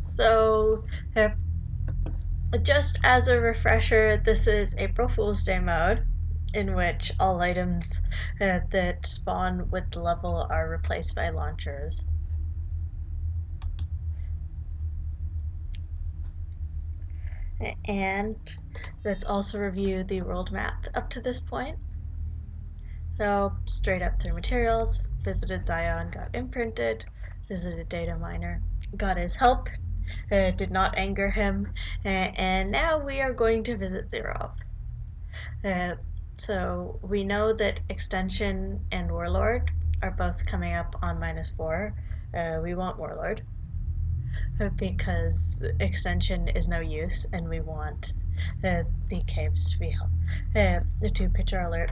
So, just as a refresher, this is April Fool's Day mode, in which all items that spawn with the level are replaced by launchers. And let's also review the world map up to this point. So, straight up through materials, visited Zion, got imprinted, visited data miner, got his help, did not anger him, and now we are going to visit Zerov. So we know that Extension and Warlord are both coming up on -4. We want Warlord because Extension is no use, and we want the caves to be help. The two picture alert.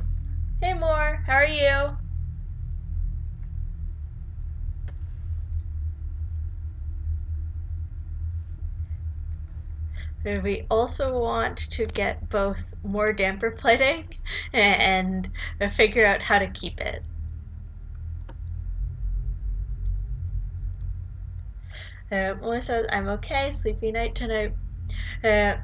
Hey Moore, how are you? We also want to get both more damper plating and figure out how to keep it. Melissa says, I'm okay, sleepy night tonight. I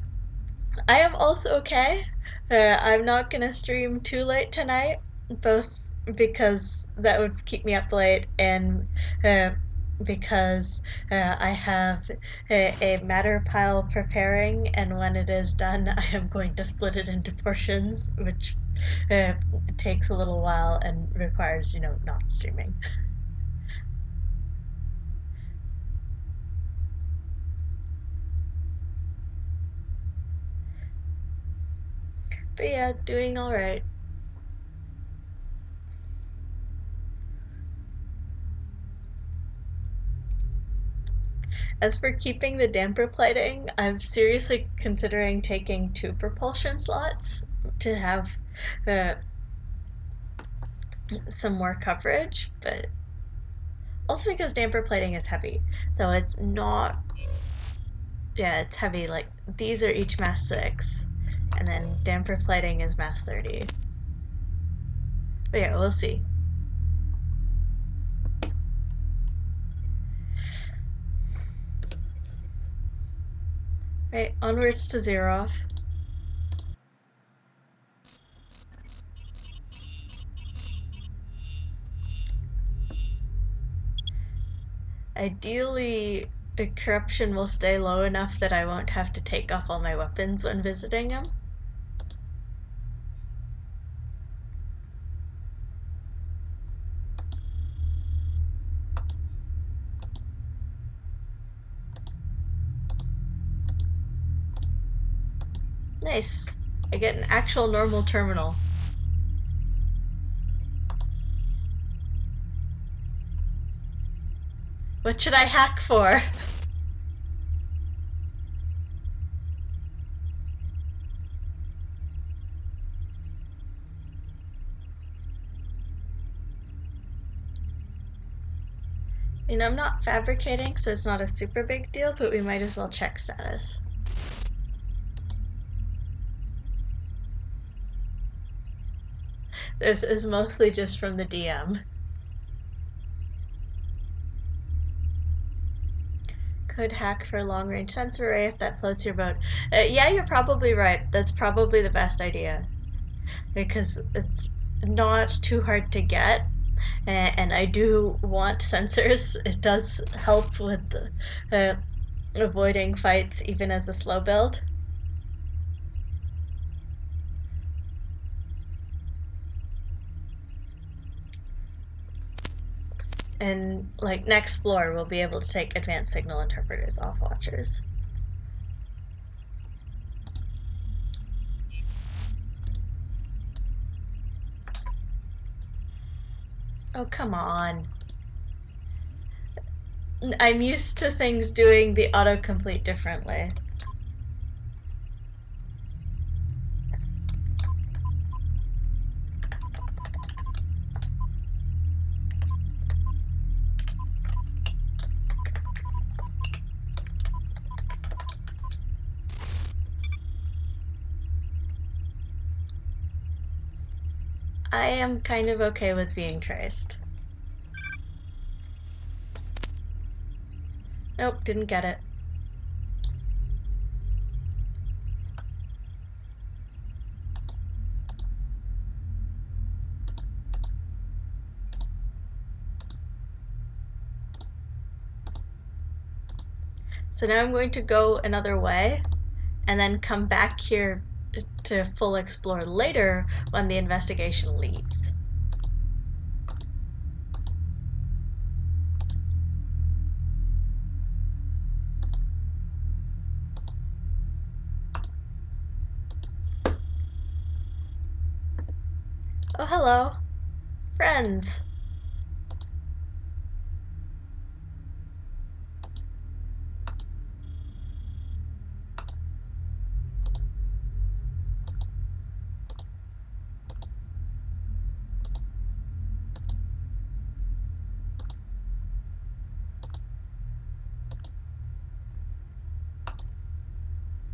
am also okay. I'm not going to stream too late tonight, both because that would keep me up late and because I have a matter pile preparing, and when it is done, I am going to split it into portions, which takes a little while and requires, not streaming. But yeah, doing alright. As for keeping the damper plating, I'm seriously considering taking 2 propulsion slots to have uh, some more coverage, but also because damper plating is heavy, though it's not. Yeah, it's heavy. Like, these are each mass 6, and then damper plating is mass 30. But yeah, we'll see. Right, onwards to Zerov. Ideally, corruption will stay low enough that I won't have to take off all my weapons when visiting him. Nice. I get an actual normal terminal. What should I hack for? I'm not fabricating, so it's not a super big deal, but we might as well check status. This is mostly just from the DM. Could hack for a long-range sensor array if that floats your boat. Yeah, you're probably right. That's probably the best idea. Because it's not too hard to get, and I do want sensors. It does help with avoiding fights even as a slow build. And like next floor, we'll be able to take advanced signal interpreters off watchers. Oh, come on. I'm used to things doing the autocomplete differently. I am kind of okay with being traced. Nope, didn't get it. So now I'm going to go another way and then come back here to full explore later when the investigation leaves. Oh, hello. Friends.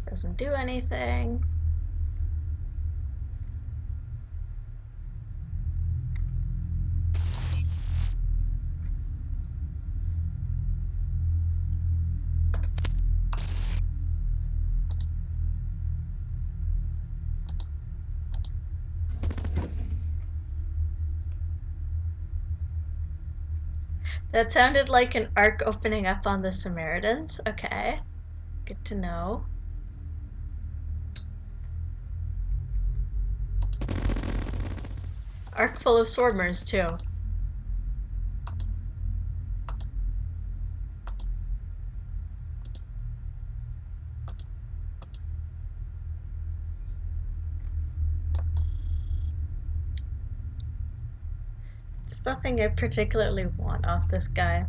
Doesn't do anything. That sounded like an arc opening up on the Samaritans. Okay, good to know. Arc full of swarmers, too. It's nothing I particularly want off this guy.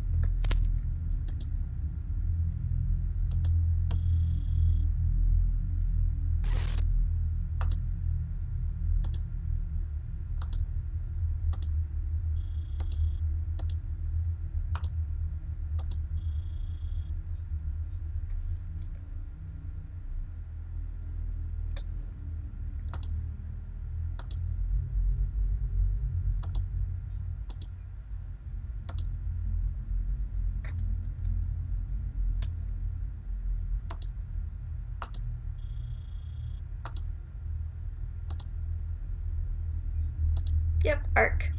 Yep, arc.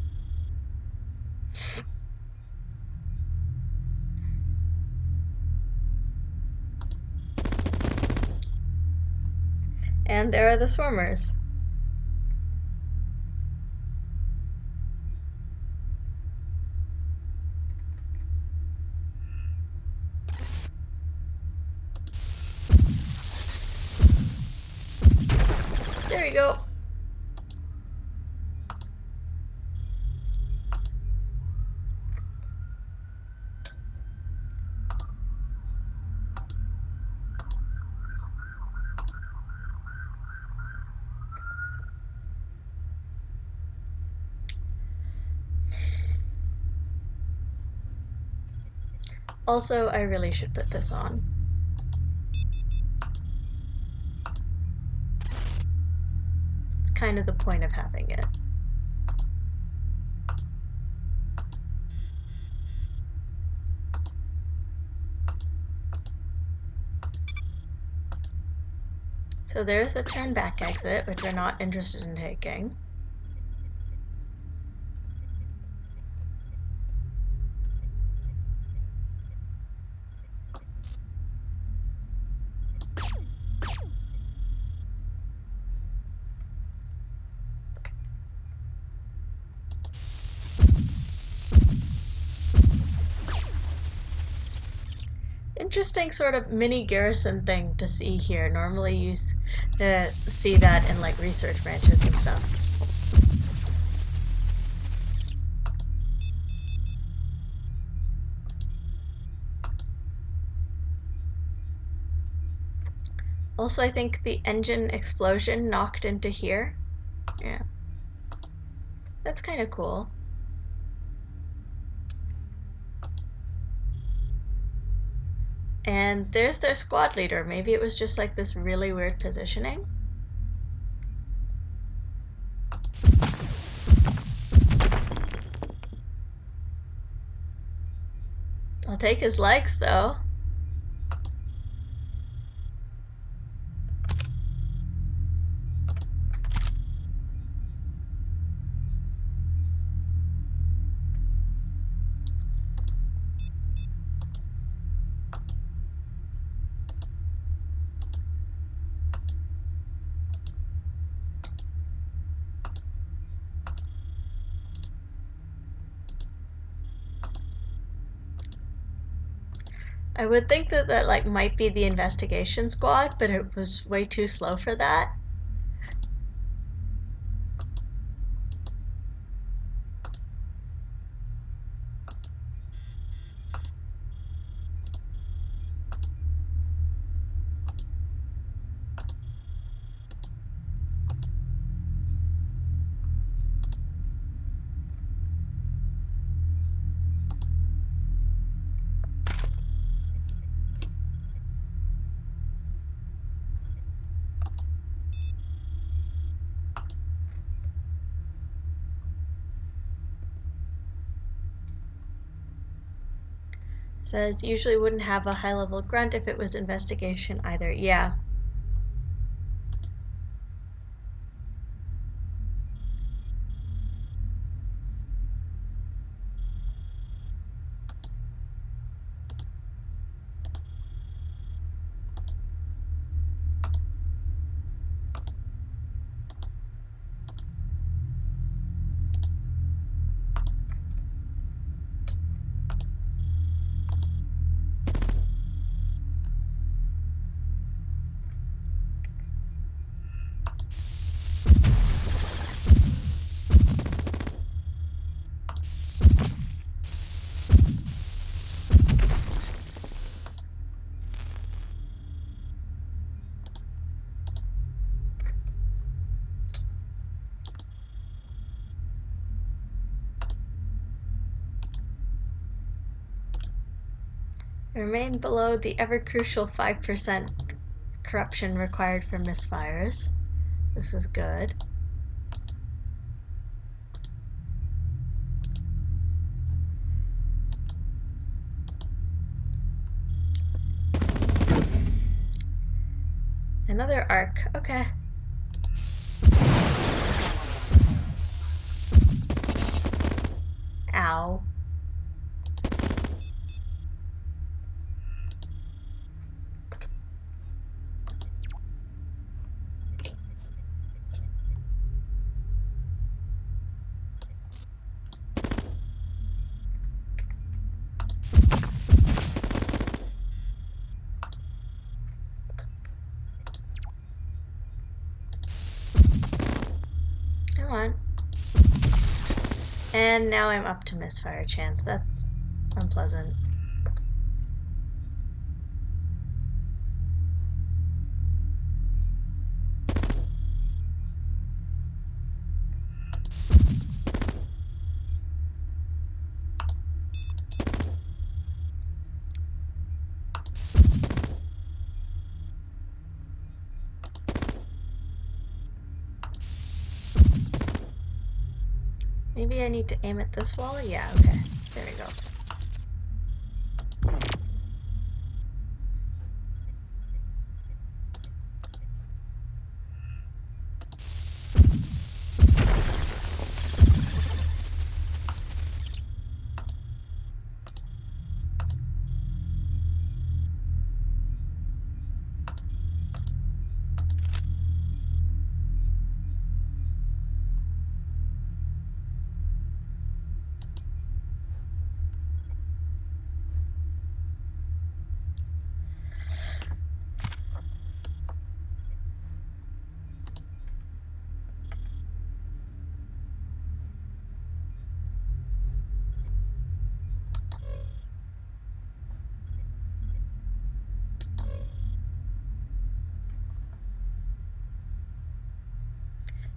And there are the swarmers. There you go. Also, I really should put this on. It's kind of the point of having it. So there's the turn back exit, which we're not interested in taking. Interesting sort of mini garrison thing to see here. Normally you see that in like research branches and stuff. Also, I think the engine explosion knocked into here. Yeah. That's kind of cool. And there's their squad leader. Maybe it was just like this really weird positioning. I'll take his legs though. I would think that that like might be the investigation squad, but it was way too slow for that. Says usually wouldn't have a high level grunt if it was investigation either. Yeah. Remain below the ever crucial 5% corruption required for misfires. This is good. Another arc. Okay. Ow. Come on. And now I'm up to misfire chance. That's unpleasant. Maybe I need to aim at this wall? Yeah, okay. There we go.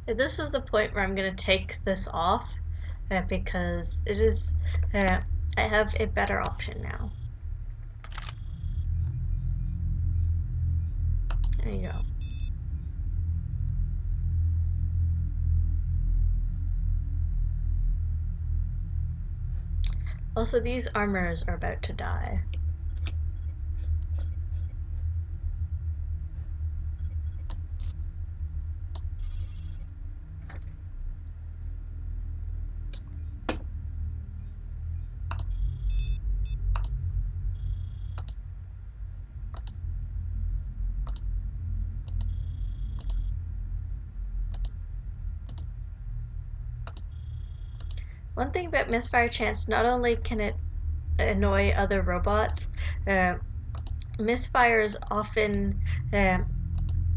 This is the point where I'm going to take this off because it is, I have a better option now. There you go. Also, these armors are about to die. One thing about misfire chance, not only can it annoy other robots, misfires often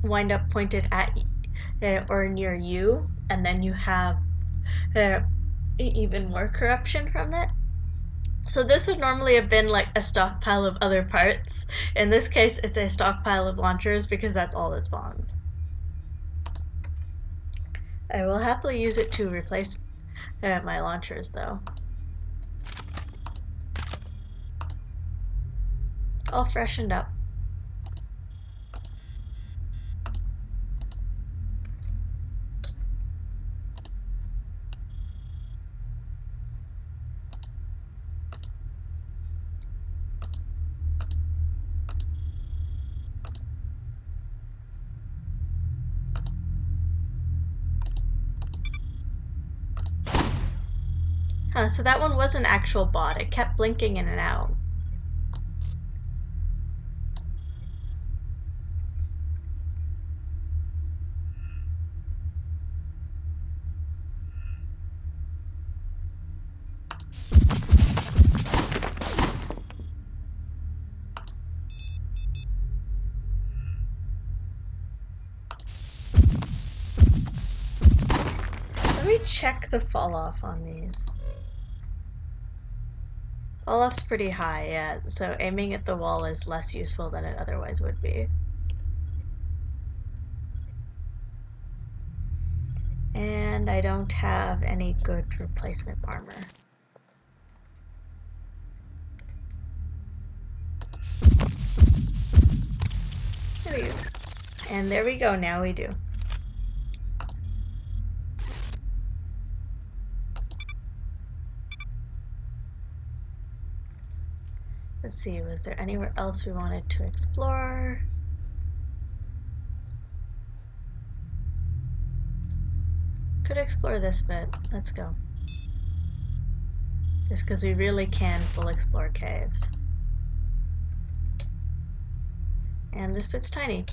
wind up pointed at or near you, and then you have uh, even more corruption from it. So this would normally have been like a stockpile of other parts. In this case, it's a stockpile of launchers because that's all that spawns. I will happily use it to replace my launchers though. All freshened up. Huh, so that one was an actual bot. It kept blinking in and out. Let me check the fall off on these. Fall off's pretty high, yeah, so aiming at the wall is less useful than it otherwise would be. And I don't have any good replacement armor. There we go. And there we go, now we do. Let's see, was there anywhere else we wanted to explore? Could explore this bit. Let's go. Just because we really can full explore caves. And this bit's tiny.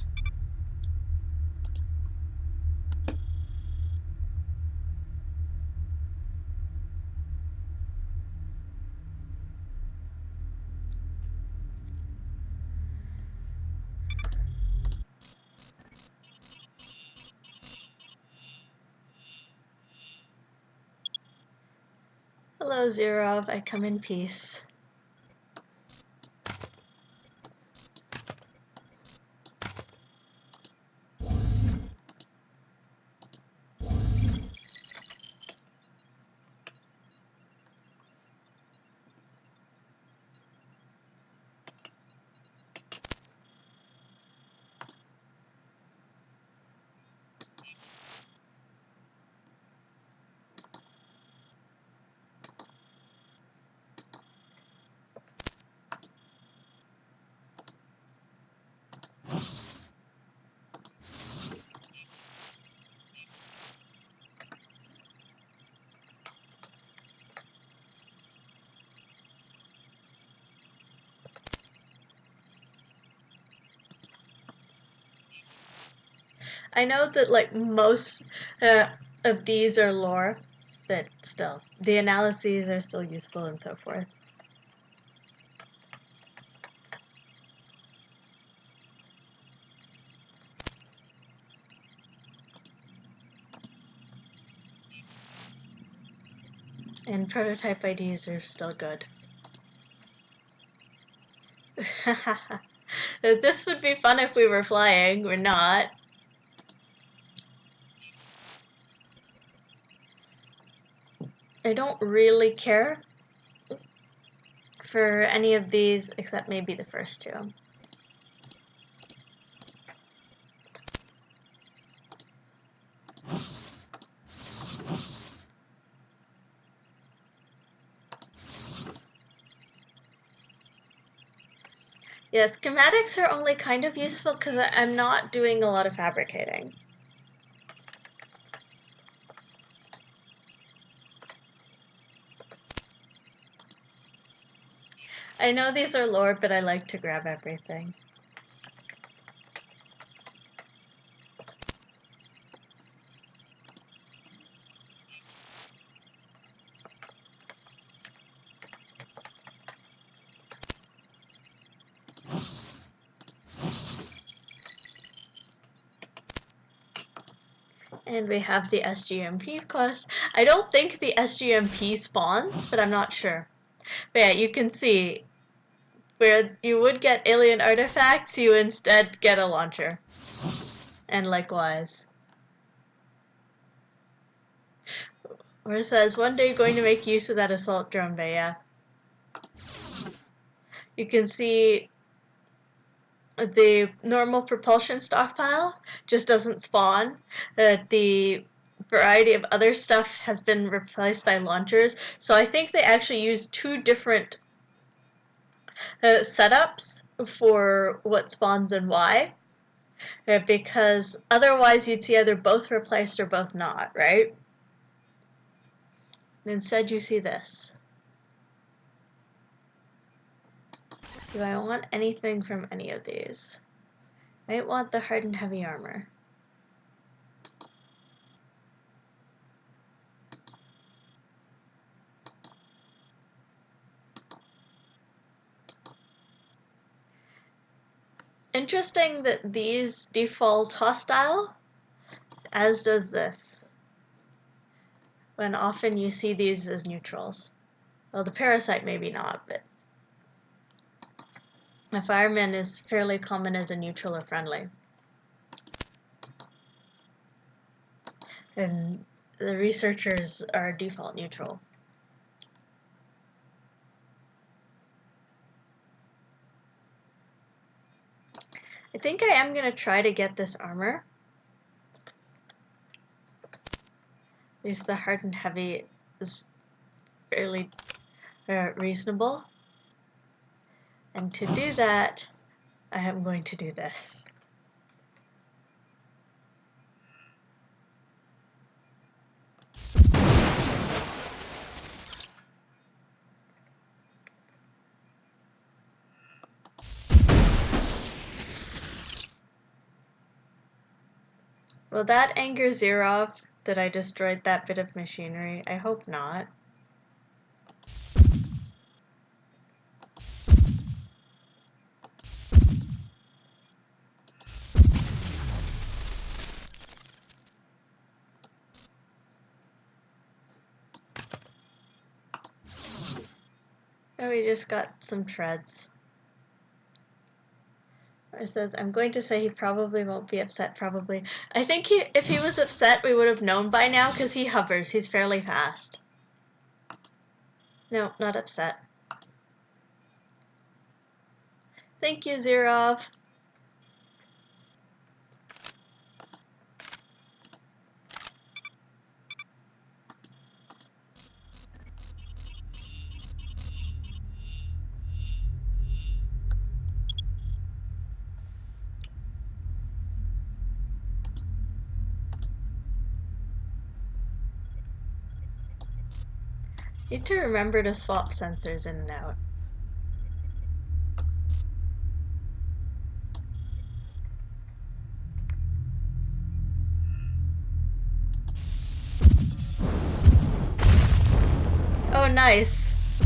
Hello, Zerov. I come in peace. I know that like most of these are lore, but still, the analyses are still useful and so forth. And prototype IDs are still good. This would be fun if we were flying. We're not. I don't really care for any of these except maybe the first two. Yeah, schematics are only kind of useful because I'm not doing a lot of fabricating. I know these are lore, but I like to grab everything. And we have the SGMP quest. I don't think the SGMP spawns, but I'm not sure. But yeah, you can see where you would get alien artifacts, you instead get a launcher. And likewise. Where it says, one day going to make use of that assault drone bay, yeah. You can see the normal propulsion stockpile just doesn't spawn. The variety of other stuff has been replaced by launchers. So I think they actually use two different setups for what spawns and why. Because otherwise you'd see either both replaced or both not, right? And instead you see this. Do I want anything from any of these? I might want the hardened heavy armor. Interesting that these default hostile, as does this, when often you see these as neutrals. Well, the parasite maybe not, but a fireman is fairly common as a neutral or friendly. And the researchers are default neutral. I think I am going to try to get this armor. At least the hardened heavy is fairly reasonable. And to do that, I am going to do this. Will that anger Zerov that I destroyed that bit of machinery? I hope not. Oh, we just got some treads. It says, I'm going to say he probably won't be upset, probably. I think if he was upset, we would have known by now, because he hovers. He's fairly fast. No, not upset. Thank you, Zerov. Need to remember to swap sensors in and out. Oh, nice.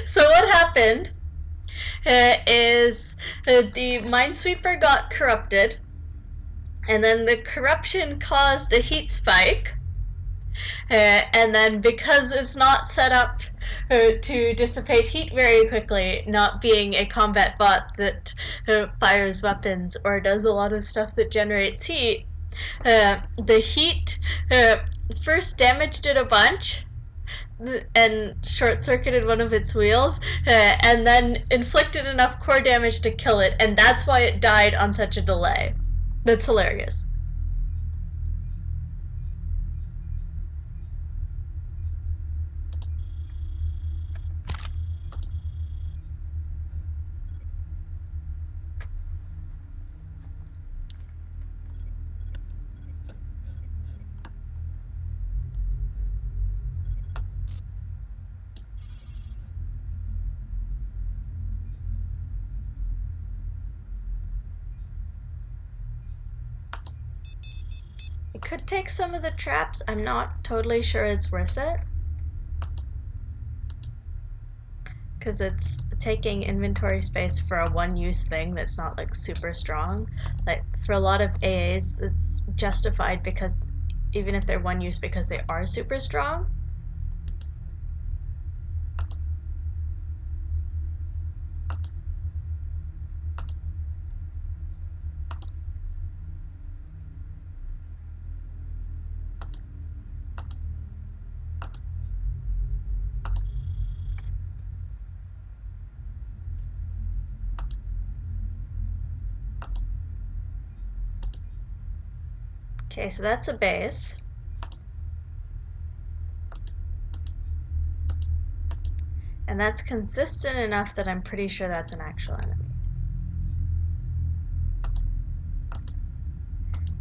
So what happened is the Minesweeper got corrupted, and then the corruption caused a heat spike, and then because it's not set up to dissipate heat very quickly, not being a combat bot that fires weapons or does a lot of stuff that generates heat, the heat first damaged it a bunch and short-circuited one of its wheels, and then inflicted enough core damage to kill it, and that's why it died on such a delay. That's hilarious. It could take some of the traps. I'm not totally sure it's worth it. because it's taking inventory space for a one-use thing that's not like super strong. Like for a lot of AAs, it's justified because even if they're one-use because they are super strong. Okay, so that's a base. And that's consistent enough that I'm pretty sure that's an actual enemy.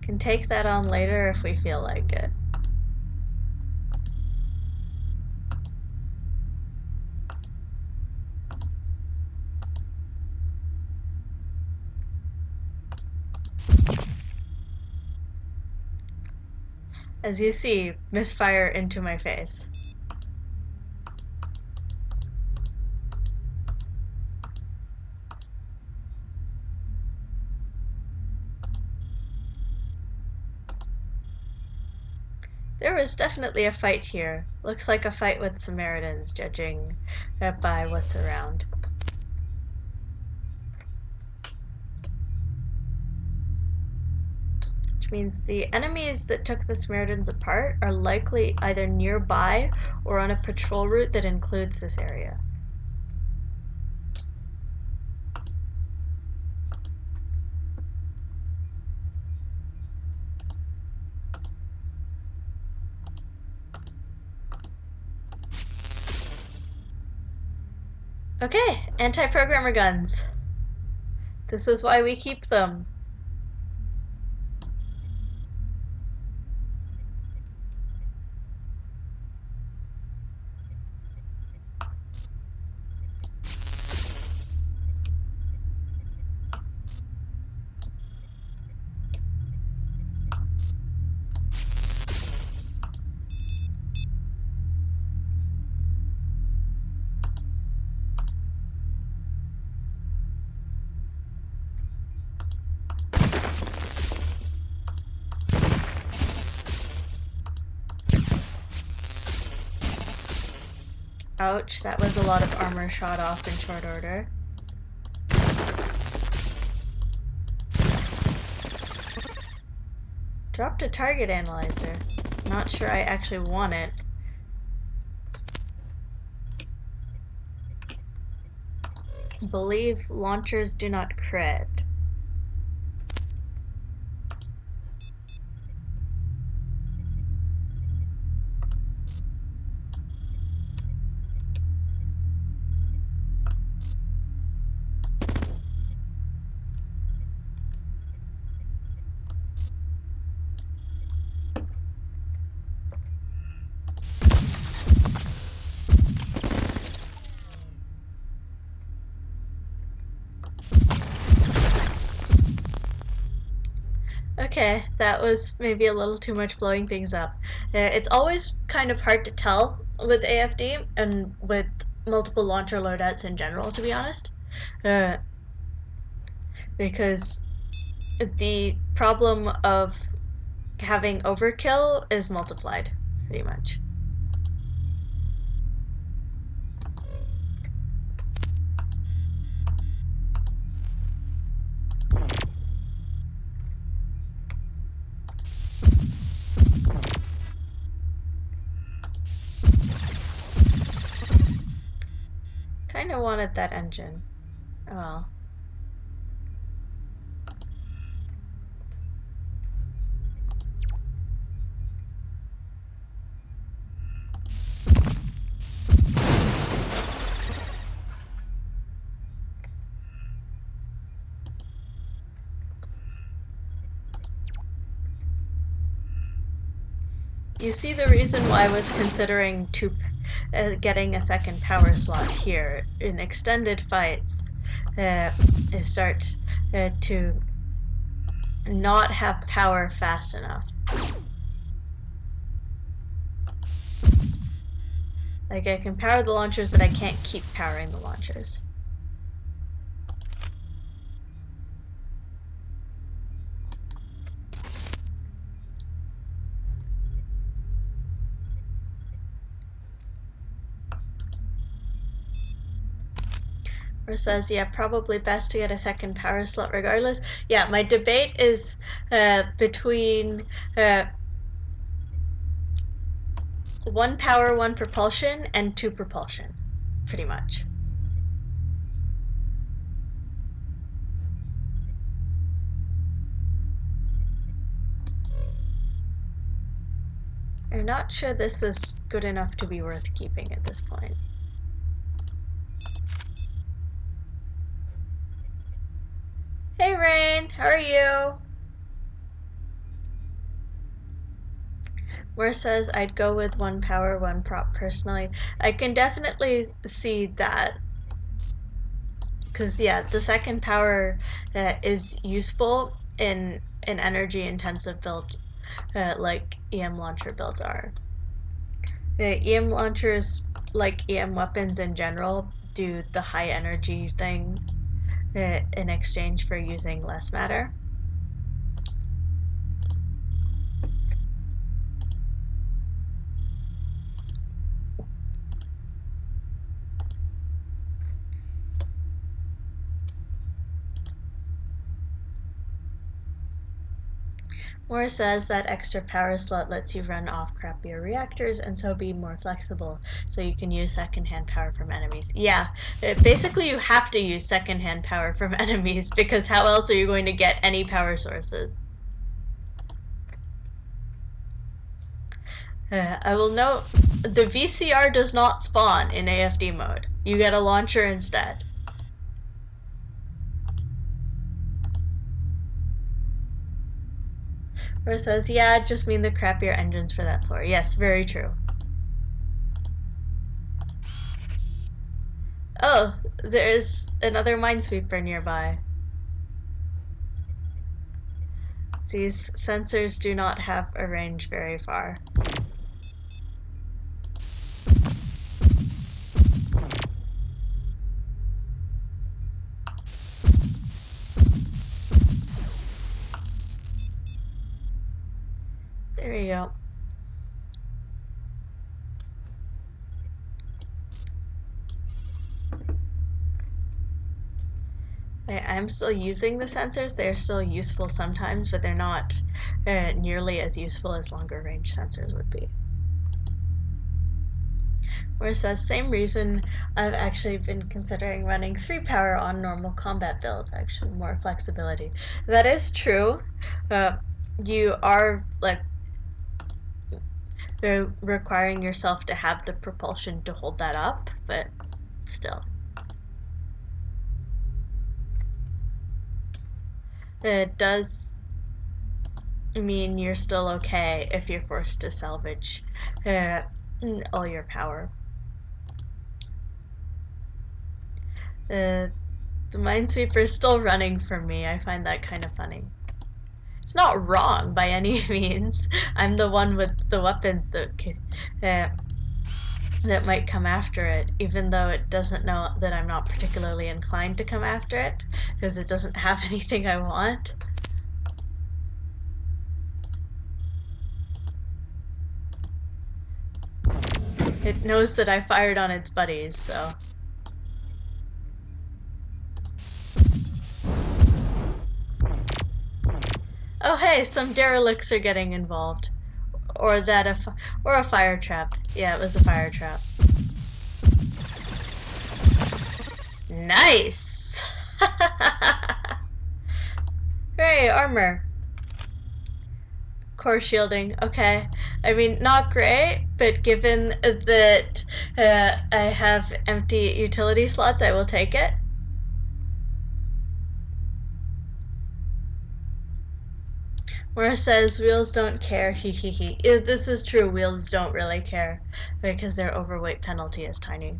Can take that on later if we feel like it. As you see, misfire into my face. There was definitely a fight here. Looks like a fight with Samaritans, judging by what's around. Which means the enemies that took the Samaritans apart are likely either nearby or on a patrol route that includes this area. Okay, anti-programmer guns. This is why we keep them. Ouch, that was a lot of armor shot off in short order. Dropped a target analyzer. Not sure I actually want it. Believe launchers do not crit. Okay, that was maybe a little too much blowing things up. It's always kind of hard to tell with AFD and with multiple launcher loadouts in general, to be honest. Uh, because the problem of having overkill is multiplied, pretty much. Kinda wanted that engine. Oh well. You see the reason why I was considering getting a second power slot here. In extended fights, start to not have power fast enough. Like, I can power the launchers, but I can't keep powering the launchers. Or says, yeah, probably best to get a second power slot regardless. Yeah, my debate is between 1 power, 1 propulsion, and 2 propulsion, pretty much. I'm not sure this is good enough to be worth keeping at this point. Hey Rain, how are you? Moore says I'd go with 1 power, 1 prop personally. I can definitely see that. Because, yeah, the second power is useful in an energy intensive build like EM launcher builds are. EM launchers, like EM weapons in general, do the high energy thing in exchange for using less matter. Moore says that extra power slot lets you run off crappier reactors and so be more flexible, so you can use secondhand power from enemies. Yeah, basically you have to use secondhand power from enemies because how else are you going to get any power sources? I will note, the VCR does not spawn in AFD mode. You get a launcher instead. Or says, yeah, just mean the crappier engines for that floor. Yes, very true. Oh, there's another minesweeper nearby. These sensors do not have a range very far. There you go. I'm still using the sensors. They're still useful sometimes, but they're not nearly as useful as longer range sensors would be. Where it says, same reason I've actually been considering running 3 power on normal combat builds, actually, more flexibility. That is true. You are like requiring yourself to have the propulsion to hold that up, but still. It does mean you're still okay if you're forced to salvage all your power. The Minesweeper is still running for me. I find that kind of funny. It's not wrong by any means. I'm the one with the weapons that could, that might come after it, even though it doesn't know that I'm not particularly inclined to come after it, because it doesn't have anything I want. It knows that I fired on its buddies, so. Oh hey, some derelicts are getting involved. Or or a fire trap. Yeah, it was a fire trap. Nice! Hooray, armor. Core shielding, okay. I mean, not great, but given that I have empty utility slots, I will take it. Mora says, wheels don't care, hee hee hee. This is true, wheels don't really care, because their overweight penalty is tiny.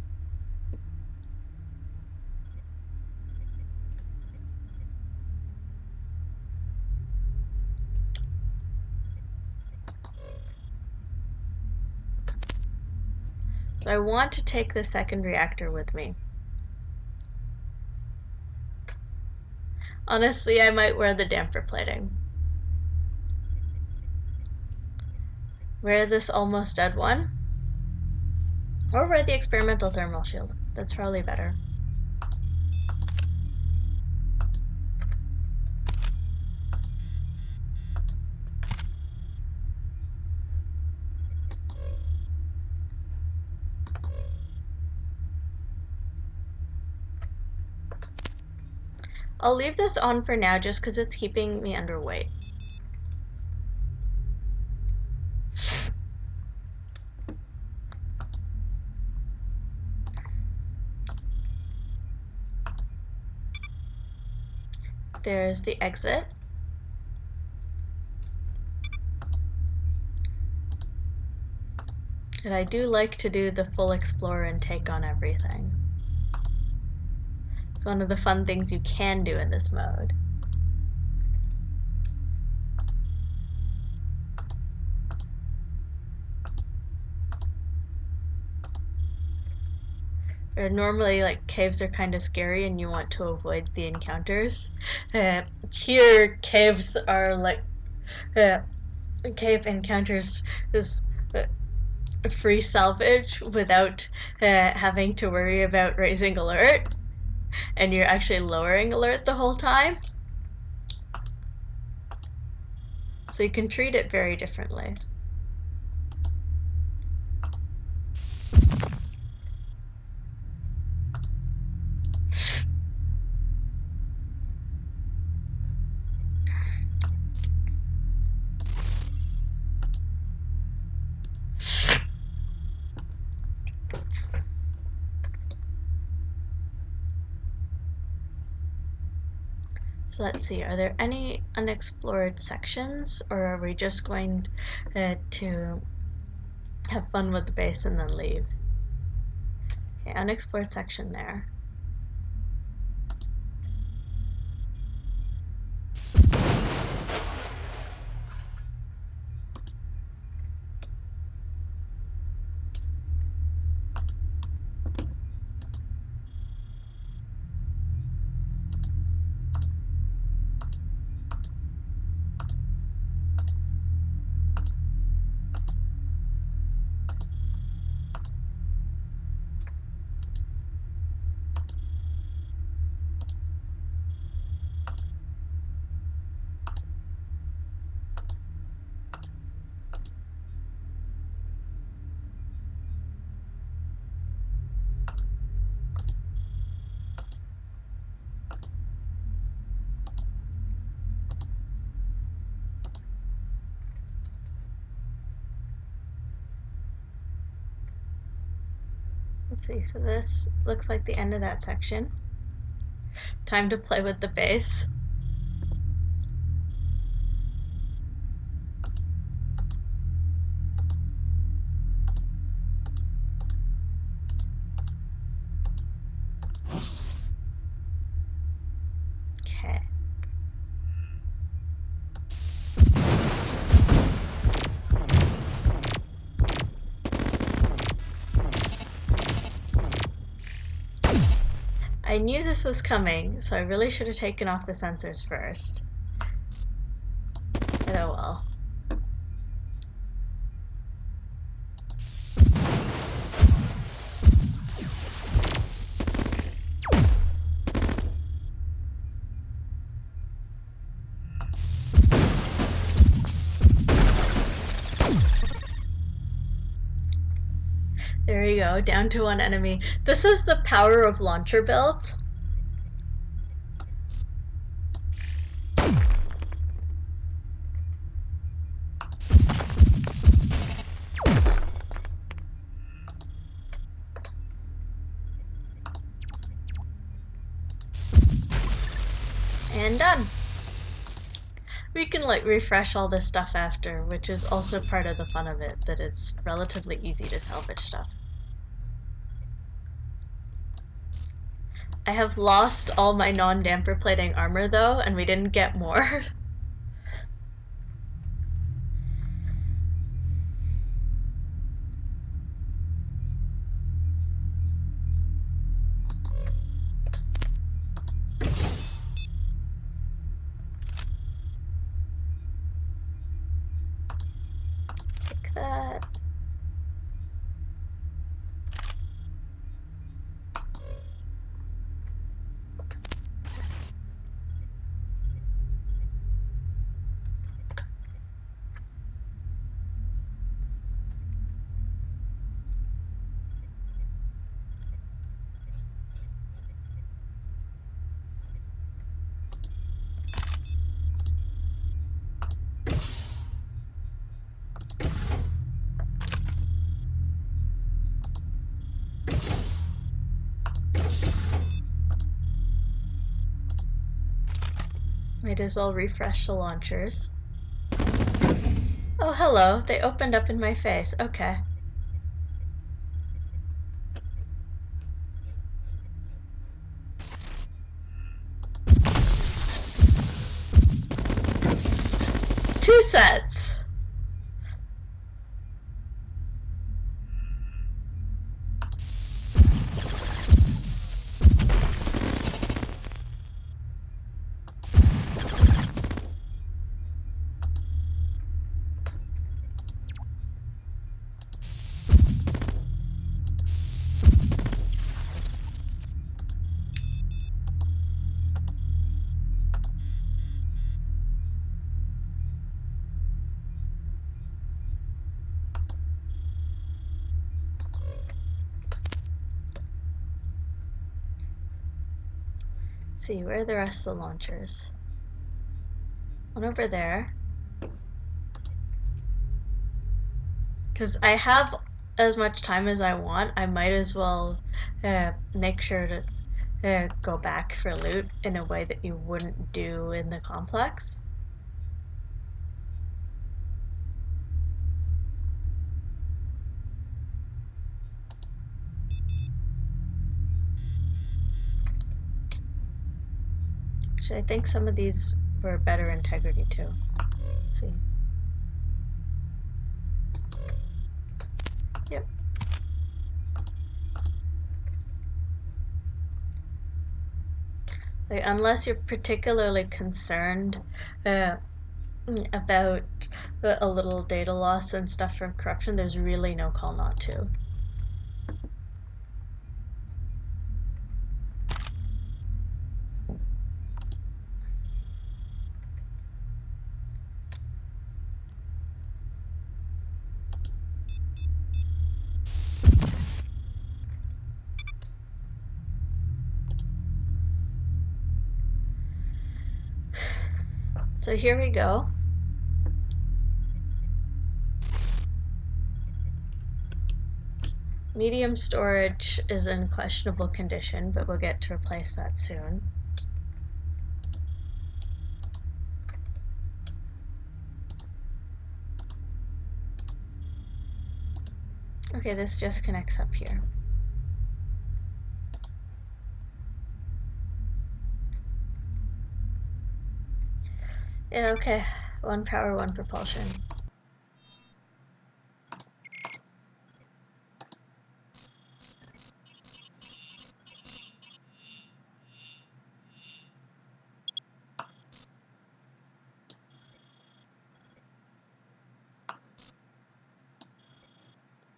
So I want to take the second reactor with me. Honestly, I might wear the damper plating. Wear this almost dead one. Or wear the experimental thermal shield. That's probably better. I'll leave this on for now just because it's keeping me underweight. There's the exit. And I do like to do the full explorer and take on everything. It's one of the fun things you can do in this mode. Or normally, like, caves are kind of scary and you want to avoid the encounters. Here, caves are like, cave encounters is free salvage without having to worry about raising alert, and you're actually lowering alert the whole time. So you can treat it very differently. So let's see, are there any unexplored sections, or are we just going to have fun with the base and then leave? Okay, unexplored section there. Let's see, so this looks like the end of that section. Time to play with the base. Okay. I knew this was coming, so I really should have taken off the sensors first. But oh well. There you go, down to one enemy. This is the power of launcher builds. And done. We can like refresh all this stuff after, which is also part of the fun of it, that it's relatively easy to salvage stuff. I have lost all my non-damper plating armor though, and we didn't get more. that. Might as well refresh the launchers. Oh, hello. They opened up in my face. Okay. Two sets. Let's see, where are the rest of the launchers? One over there. Because I have as much time as I want, I might as well make sure to go back for loot in a way that you wouldn't do in the complex. Actually, I think some of these were better integrity too. Let's see. Yep. Like, unless you're particularly concerned about a little data loss and stuff from corruption, there's really no call not to. So here we go. Medium storage is in questionable condition, but we'll get to replace that soon. Okay, this just connects up here. Yeah, okay. One power, one propulsion.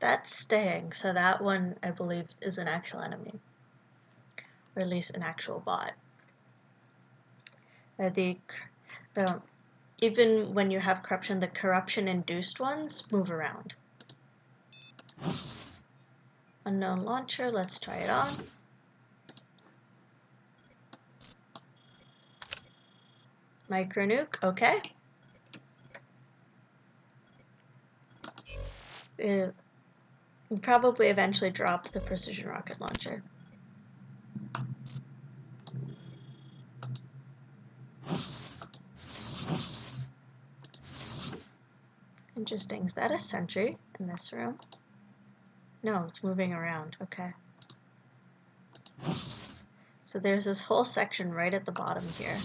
That's staying, so that one, I believe, is an actual enemy. Or at least an actual bot. Even when you have corruption, the corruption-induced ones move around. Unknown launcher, let's try it on. Micro nuke, okay. We'll probably eventually drop the precision rocket launcher. Interesting. Is that a sentry in this room? No, it's moving around. Okay. So there's this whole section right at the bottom here.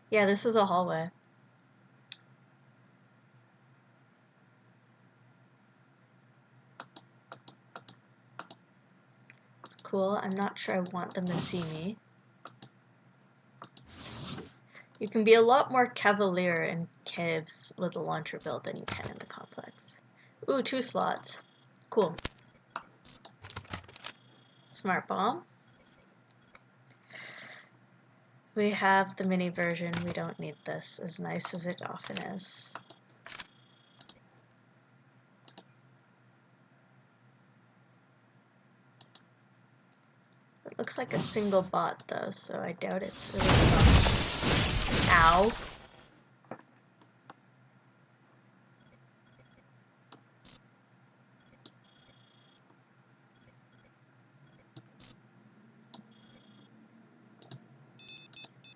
Yeah, this is a hallway. It's cool. I'm not sure I want them to see me. You can be a lot more cavalier in caves with a launcher build than you can in the complex. Ooh, 2 slots. Cool. Smart bomb. We have the mini version. We don't need this, as nice as it often is. It looks like a single bot though, so I doubt it's really fun. Ow.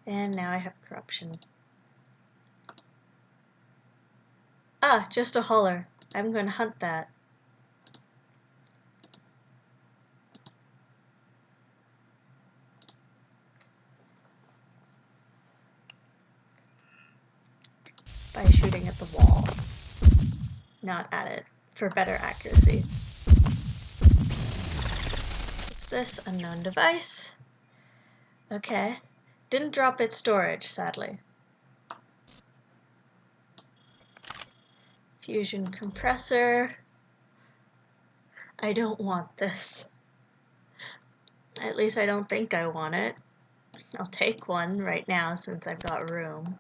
And now I have corruption. Ah, just a hauler. I'm going to hunt that. By shooting at the wall. Not at it, for better accuracy. What's this? Unknown device. Okay. Didn't drop its storage, sadly. Fusion compressor. I don't want this. At least I don't think I want it. I'll take one right now since I've got room.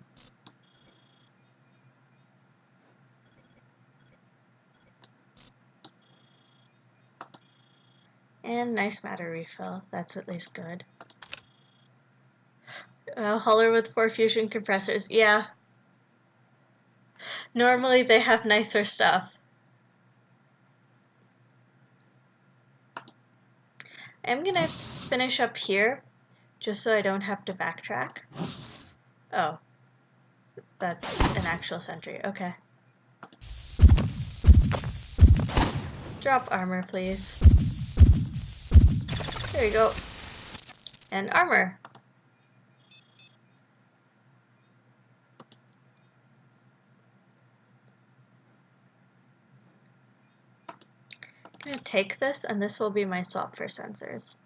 And nice matter refill. That's at least good. Hauler with 4 fusion compressors. Yeah. Normally they have nicer stuff. I'm gonna finish up here just so I don't have to backtrack. Oh. That's an actual sentry. Okay. Drop armor, please. There you go. And armor. I'm going to take this, and this will be my swap for sensors.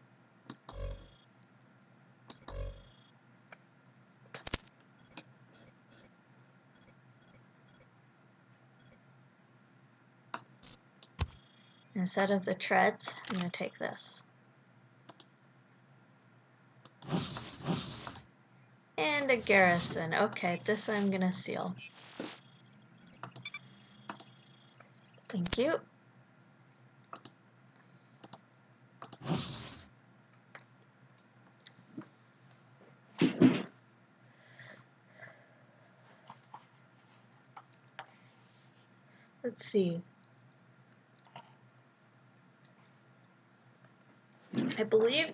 Instead of the treads, I'm going to take this. And a garrison. Okay, this I'm going to seal. Thank you. Let's see. I believe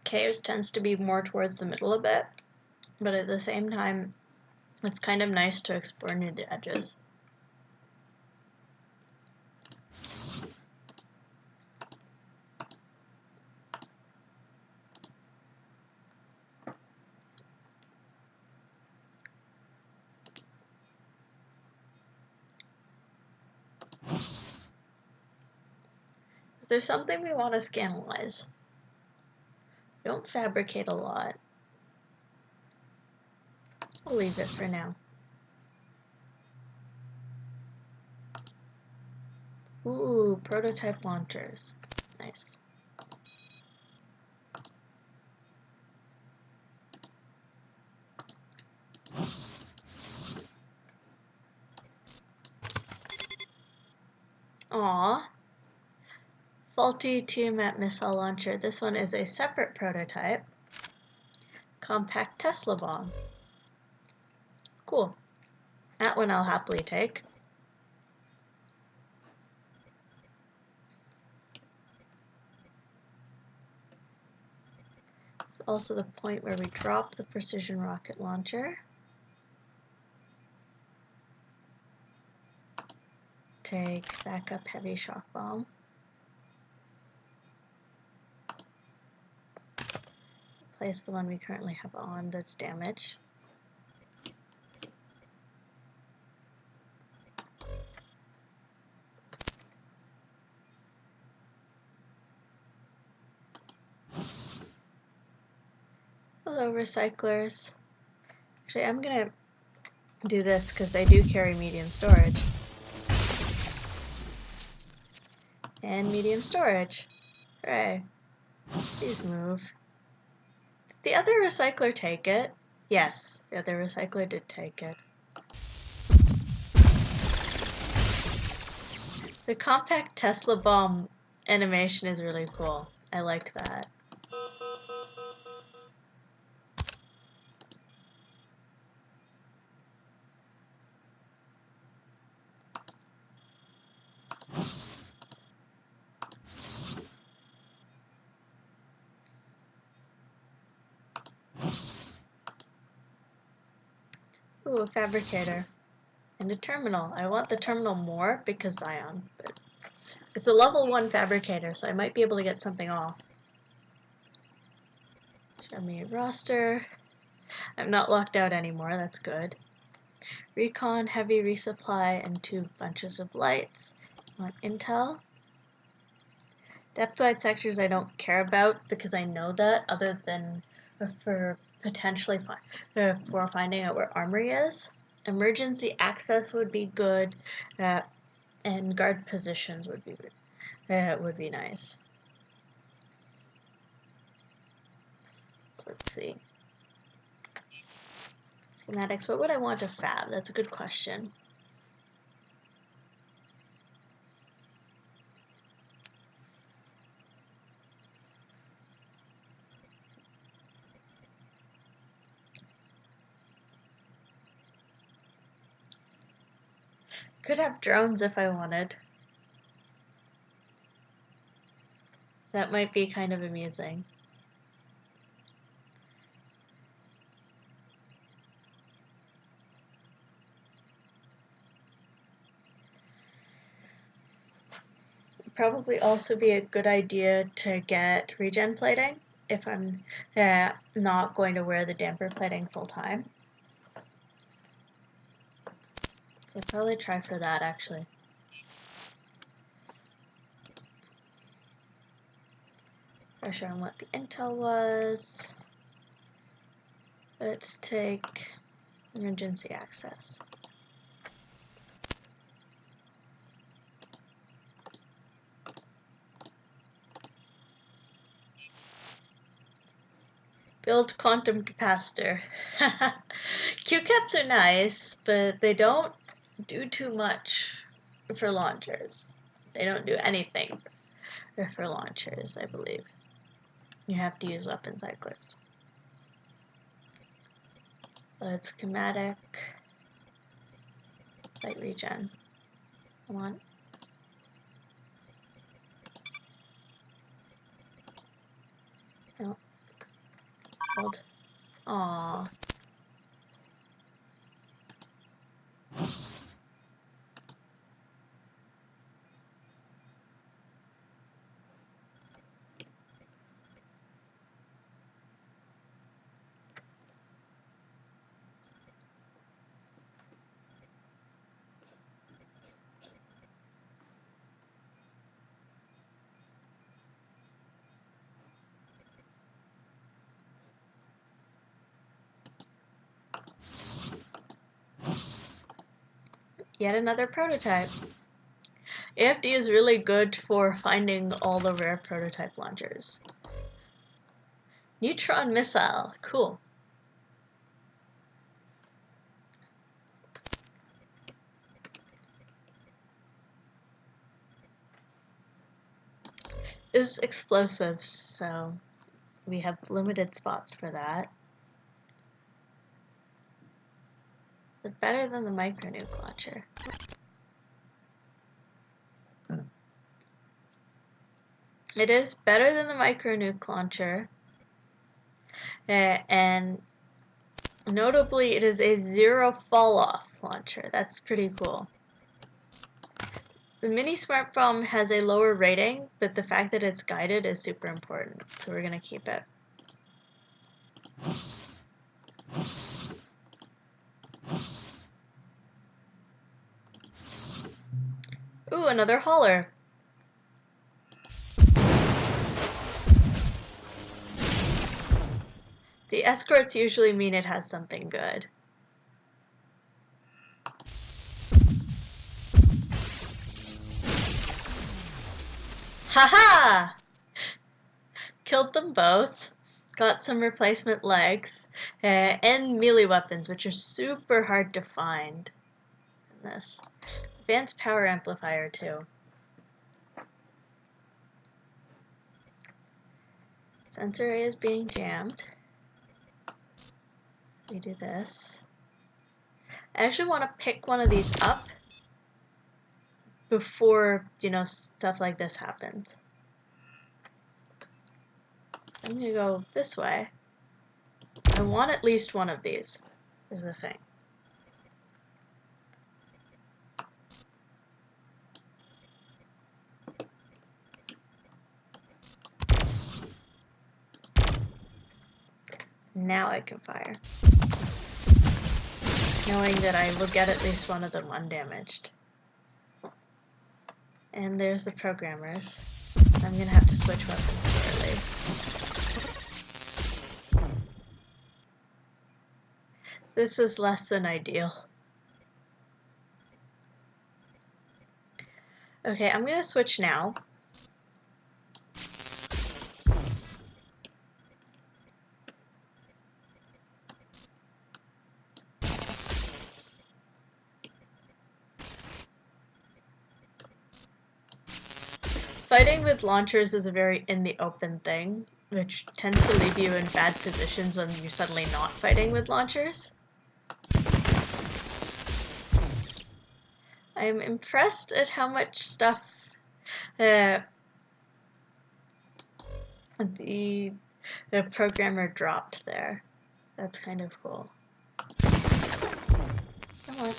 Caves tends to be more towards the middle a bit, but at the same time, it's kind of nice to explore near the edges. Is there something we want to scandalize? Don't fabricate a lot. I'll leave it for now. Ooh, prototype launchers. Nice. Aww. Faulty Tiamat missile launcher. This one is a separate prototype. Compact Tesla bomb. Cool. That one I'll happily take. It's also the point where we drop the precision rocket launcher. Take backup heavy shock bomb. Place the one we currently have on that's damaged. Hello, recyclers. Actually, I'm gonna do this because they do carry medium storage. And medium storage. Hooray. Please move. Did the other recycler take it? Yes, the other recycler did take it. The compact Tesla bomb animation is really cool. I like that. Ooh, a fabricator. And a terminal. I want the terminal more because Zion, but it's a level 1 fabricator, so I might be able to get something off. Show me roster. I'm not locked out anymore, that's good. Recon, heavy resupply, and 2 bunches of lights. I want intel. Depth-wide sectors I don't care about because I know that, other than for potentially for finding out where armory is. Emergency access would be good, and guard positions would be nice. Let's see. Schematics, what would I want to fab? That's a good question. Could have drones if I wanted. That might be kind of amusing. Probably also be a good idea to get regen plating if I'm not going to wear the damper plating full time. I'll probably try for that actually. Not sure on what the intel was. Let's take emergency access. Build quantum capacitor. Q-caps are nice, but they don't do too much for launchers. They don't do anything for launchers, I believe. You have to use weapon cyclers. Let's schematic. Light regen. Come on. No. Hold. Aww. Yet another prototype. AFD is really good for finding all the rare prototype launchers. Neutron missile. Cool. Is explosive, so we have limited spots for that. But better than the micro-nuke launcher. It is better than the micro-nuke launcher, and notably it is a 0 fall-off launcher. That's pretty cool. The mini smart bomb has a lower rating, but the fact that it's guided is super important, so we're going to keep it. Ooh, another hauler. The escorts usually mean it has something good. Haha! Killed them both. Got some replacement legs. And melee weapons, which are super hard to find in this. Advanced power amplifier, too. Sensor A is being jammed. We do this. I actually want to pick one of these up before, you know, stuff like this happens. I'm going to go this way. I want at least one of these, is the thing. Now I can fire, knowing that I will get at least one of them undamaged. And there's the programmers. I'm going to have to switch weapons shortly. This is less than ideal. Okay, I'm going to switch now. Fighting with launchers is a very in the open thing, which tends to leave you in bad positions when you're suddenly not fighting with launchers. I'm impressed at how much stuff the programmer dropped there. That's kind of cool. Come on.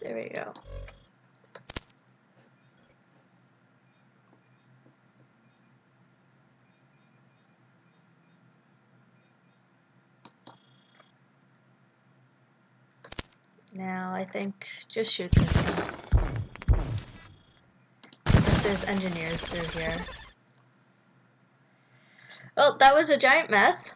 There we go. Now I think just shoot this one. If there's engineers through here. Well, that was a giant mess.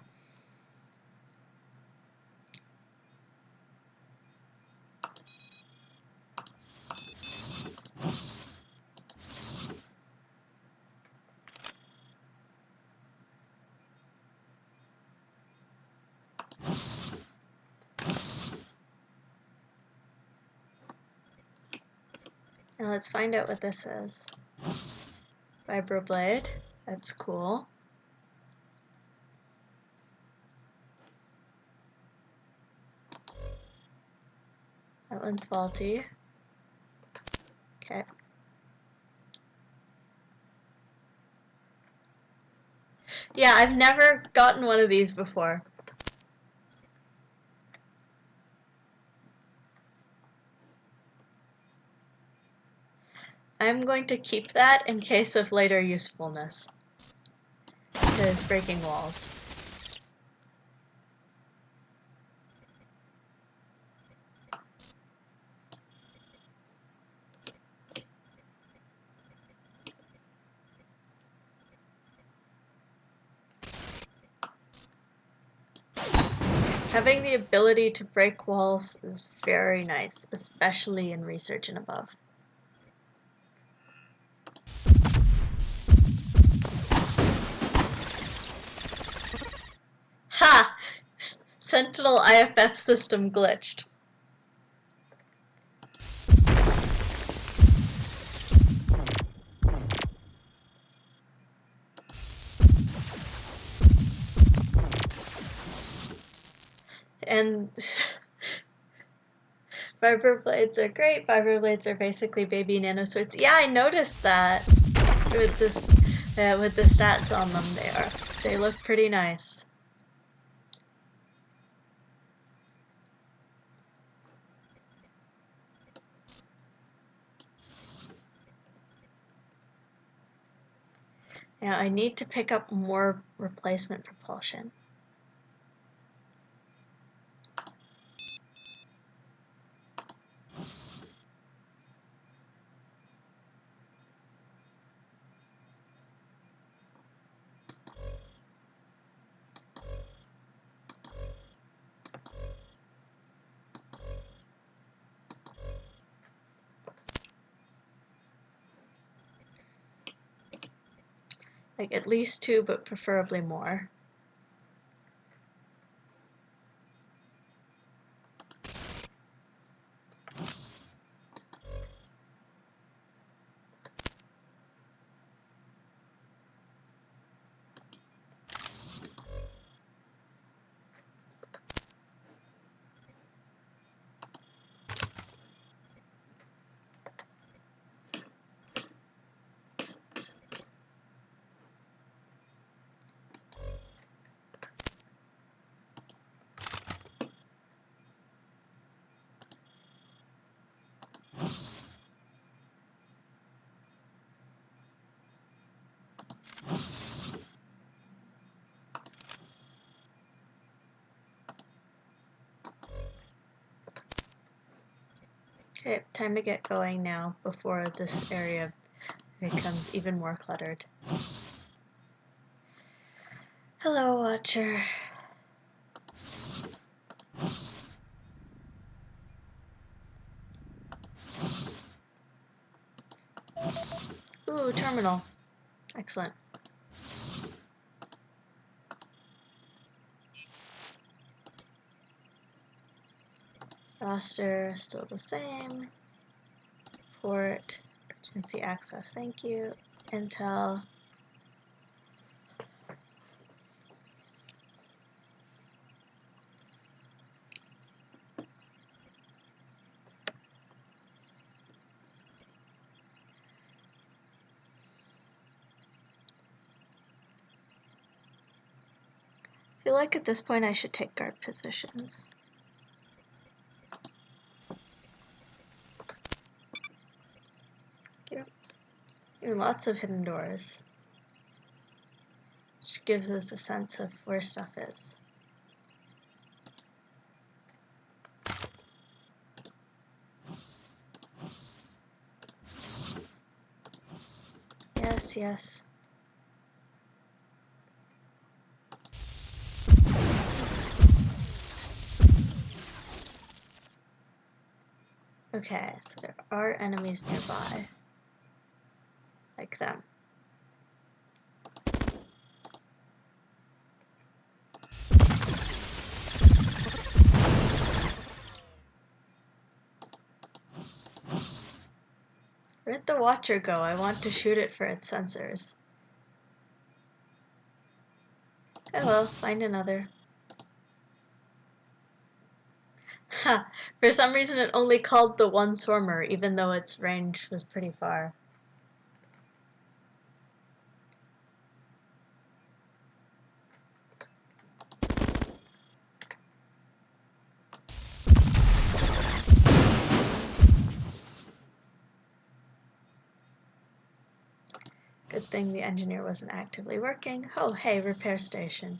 Now let's find out what this is. Vibroblade. That's cool. That one's faulty. Okay. Yeah, I've never gotten one of these before. I'm going to keep that in case of later usefulness. Because breaking walls. Having the ability to break walls is very nice, especially in research and above. Ha! Sentinel IFF system glitched. And vibroblades are great. Vibroblades are basically baby nanoswords. Yeah, I noticed that with this, with the stats on them there. They look pretty nice. Now I need to pick up more replacement propulsion. Like at least 2, but preferably more. Okay, time to get going now before this area becomes even more cluttered. Hello, Watcher. Ooh, terminal. Excellent. Roster still the same. Port, emergency access, thank you. Intel. I feel like at this point I should take guard positions. Lots of hidden doors, which gives us a sense of where stuff is. Yes, yes. Okay, so there are enemies nearby. Like them. Where'd the Watcher go? I want to shoot it for its sensors. Oh well, find another. Ha! For some reason it only called the one swarmer, even though its range was pretty far. Good thing the engineer wasn't actively working. Oh, hey, repair station.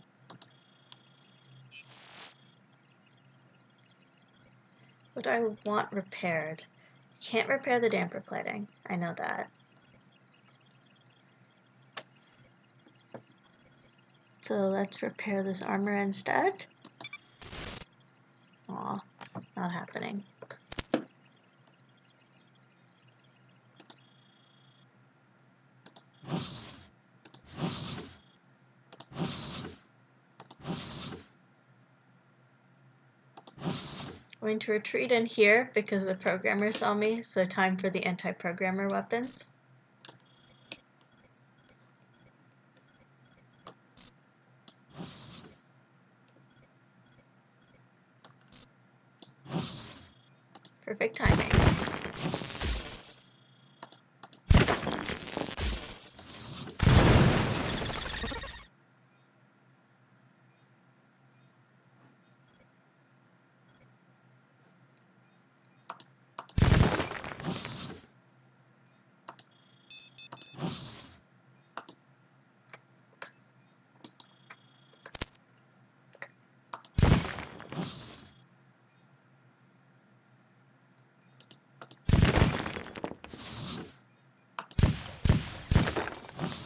What do I want repaired? Can't repair the damper plating. I know that. So let's repair this armor instead. Aw, not happening. Going to retreat in here because the programmer saw me, so time for the anti-programmer weapons. Perfect timing.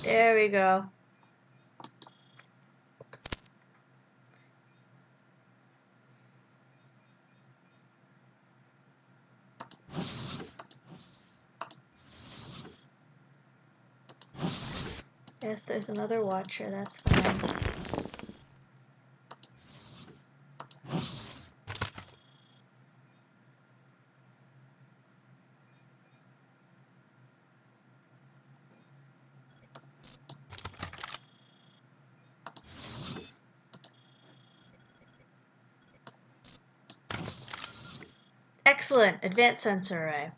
There we go. Yes, there's another watcher, that's fine. Excellent! Advanced sensor array.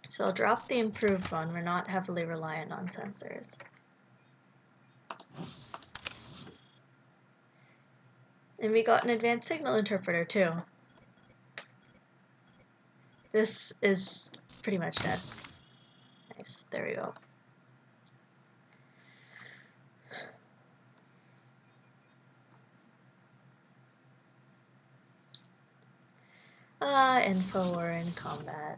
So I'll drop the improved one. We're not heavily reliant on sensors. And we got an advanced signal interpreter too. This is pretty much dead. Nice, there we go. Info, we're in combat.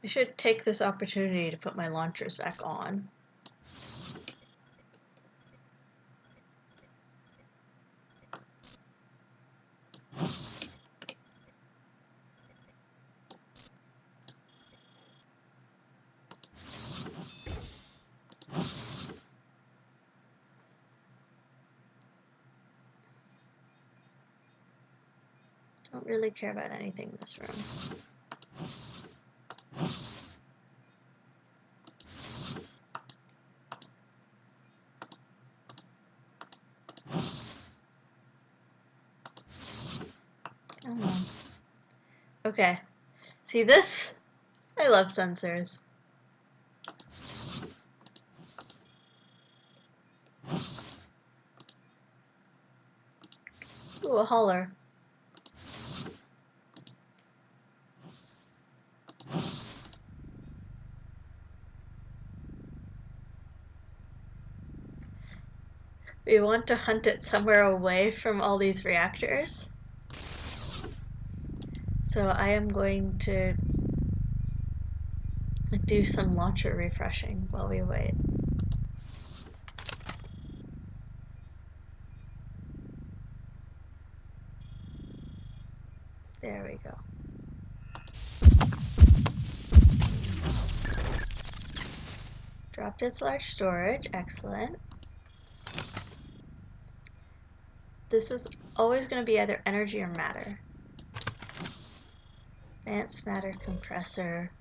I should take this opportunity to put my launchers back on. Don't really care about anything in this room. Come on. Okay. See this? I love sensors. Ooh, a holler. We want to hunt it somewhere away from all these reactors. So I am going to do some launcher refreshing while we wait. There we go. Dropped its large storage, excellent. This is always going to be either energy or matter. Advanced matter compressor.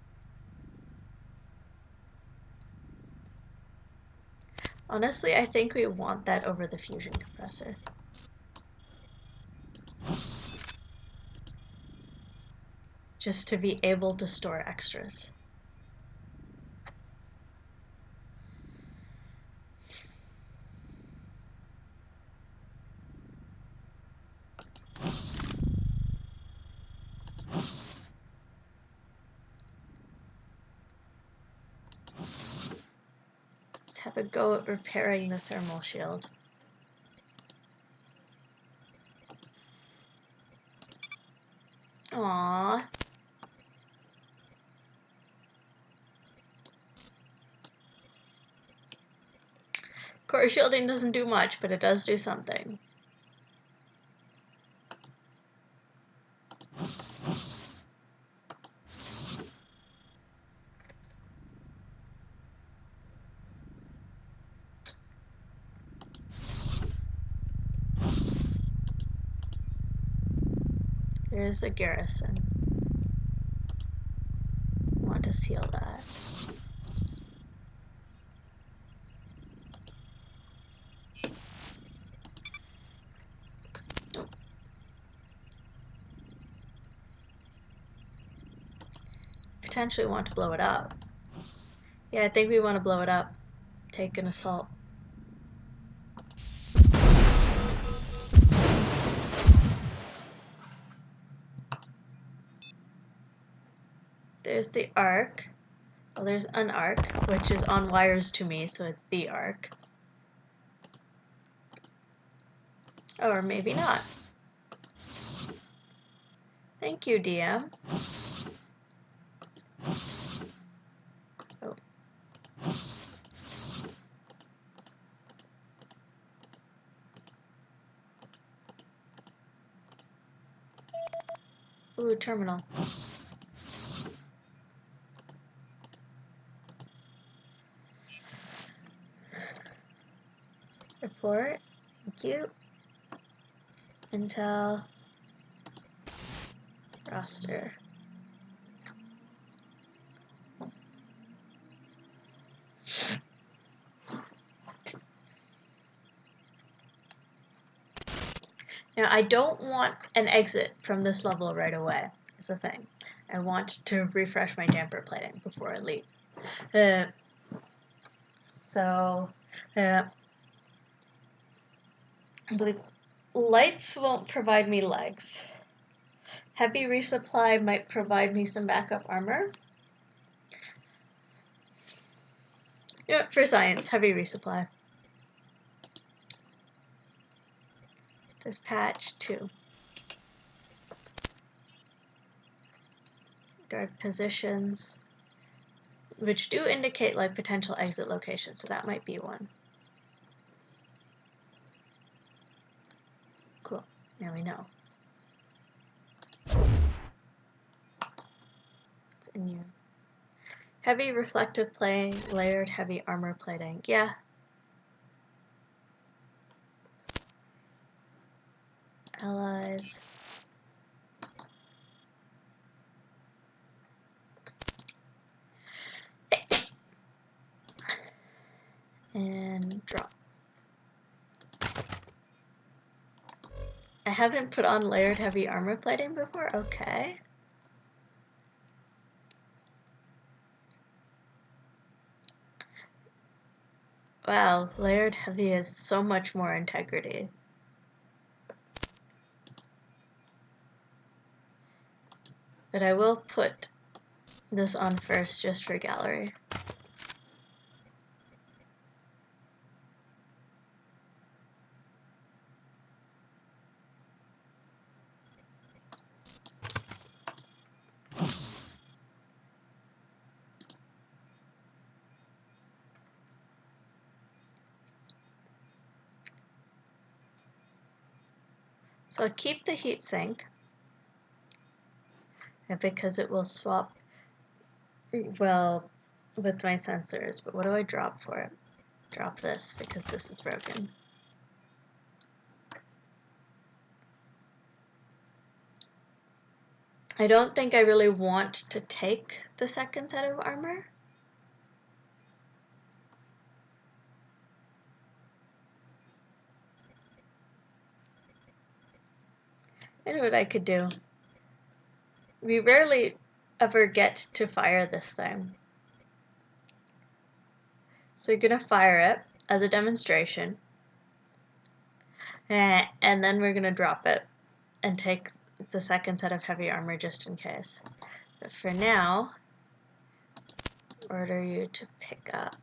Honestly, I think we want that over the fusion compressor. Just to be able to store extras. Let's have a go at repairing the thermal shield. Aww. Core shielding doesn't do much, but it does do something. There's a garrison. Want to seal that. Oh. Potentially want to blow it up. Yeah, I think we want to blow it up. Take an assault. There's the arc. Well, there's an arc, which is on wires to me, so it's the arc. Or maybe not. Thank you, DM. Oh. Ooh, terminal. Report. Thank you. Intel. Roster. Now, I don't want an exit from this level right away, is the thing. I want to refresh my damper plating before I leave. I believe lights won't provide me legs. Heavy resupply might provide me some backup armor. You know, for science, heavy resupply. Dispatch 2. Guard positions, which do indicate like potential exit locations, so that might be one. Cool, now we know. It's in you. Heavy reflective plating, layered heavy armor plating. Yeah. Allies. And drop. I haven't put on layered heavy armor plating before? Okay. Wow, layered heavy has so much more integrity. But I will put this on first just for gallery. So I'll keep the heatsink because it will swap well with my sensors, but what do I drop for it? Drop this because this is broken. I don't think I really want to take the second set of armor. I know what I could do. We rarely ever get to fire this thing. So you're gonna fire it as a demonstration. And then we're gonna drop it and take the second set of heavy armor just in case. But for now, order you to pick up.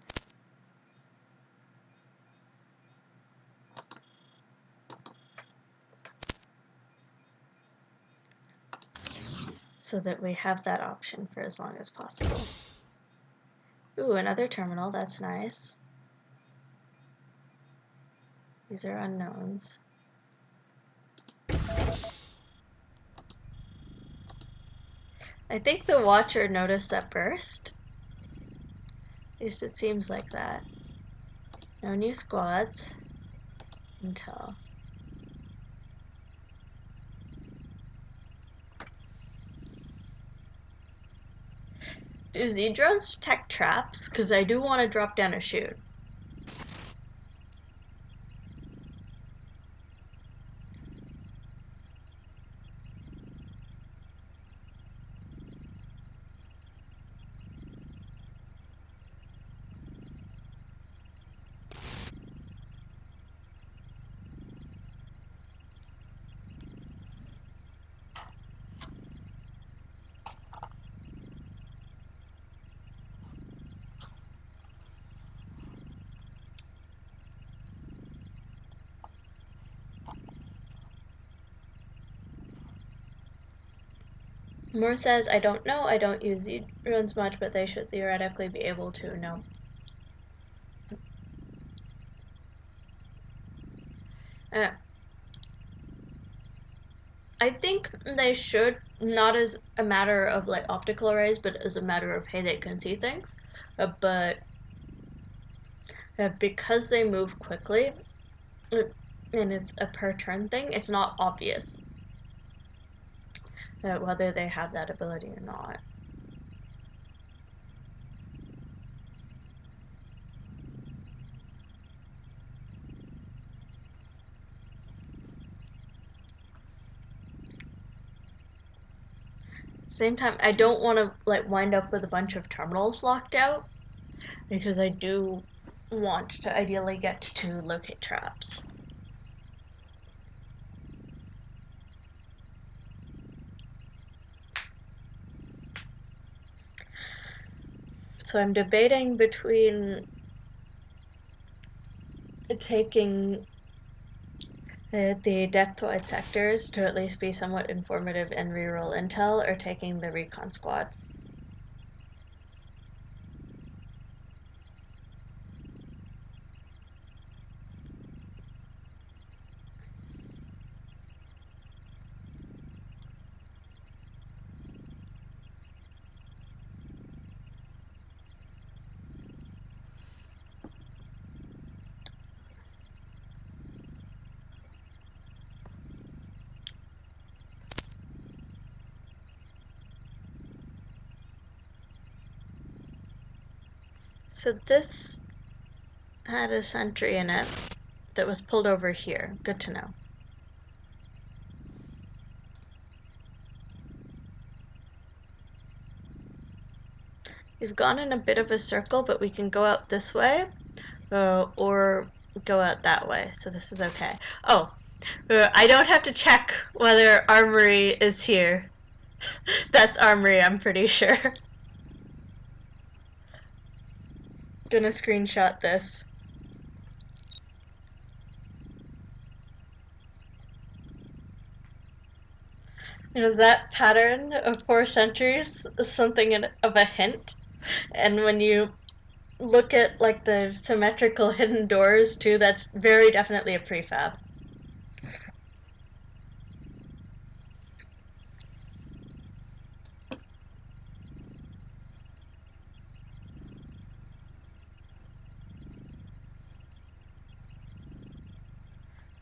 So that we have that option for as long as possible. Ooh, another terminal, that's nice. These are unknowns. I think the Watcher noticed that burst. At least it seems like that. No new squads. Until. Do Z drones detect traps? Because I do want to drop down a chute. Moore says, I don't know, I don't use Z drones much, but they should theoretically be able to. No. I think they should, not as a matter of like optical arrays, but as a matter of hey, they can see things. But because they move quickly, and it's a per turn thing, it's not obvious whether they have that ability or not. Same time, I don't want to like wind up with a bunch of terminals locked out, because I do want to ideally get to locate traps. So I'm debating between taking the depth-wide sectors to at least be somewhat informative and reroll intel, or taking the recon squad. So this had a sentry in it that was pulled over here. Good to know. We've gone in a bit of a circle, but we can go out this way, or go out that way, so this is okay. Oh, I don't have to check whether armory is here. That's armory, I'm pretty sure. Gonna screenshot this. Is that pattern of 4 centuries something of a hint? And when you look at like the symmetrical hidden doors too, that's very definitely a prefab.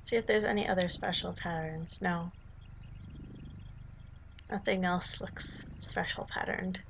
See if there's any other special patterns. No. Nothing else looks special patterned.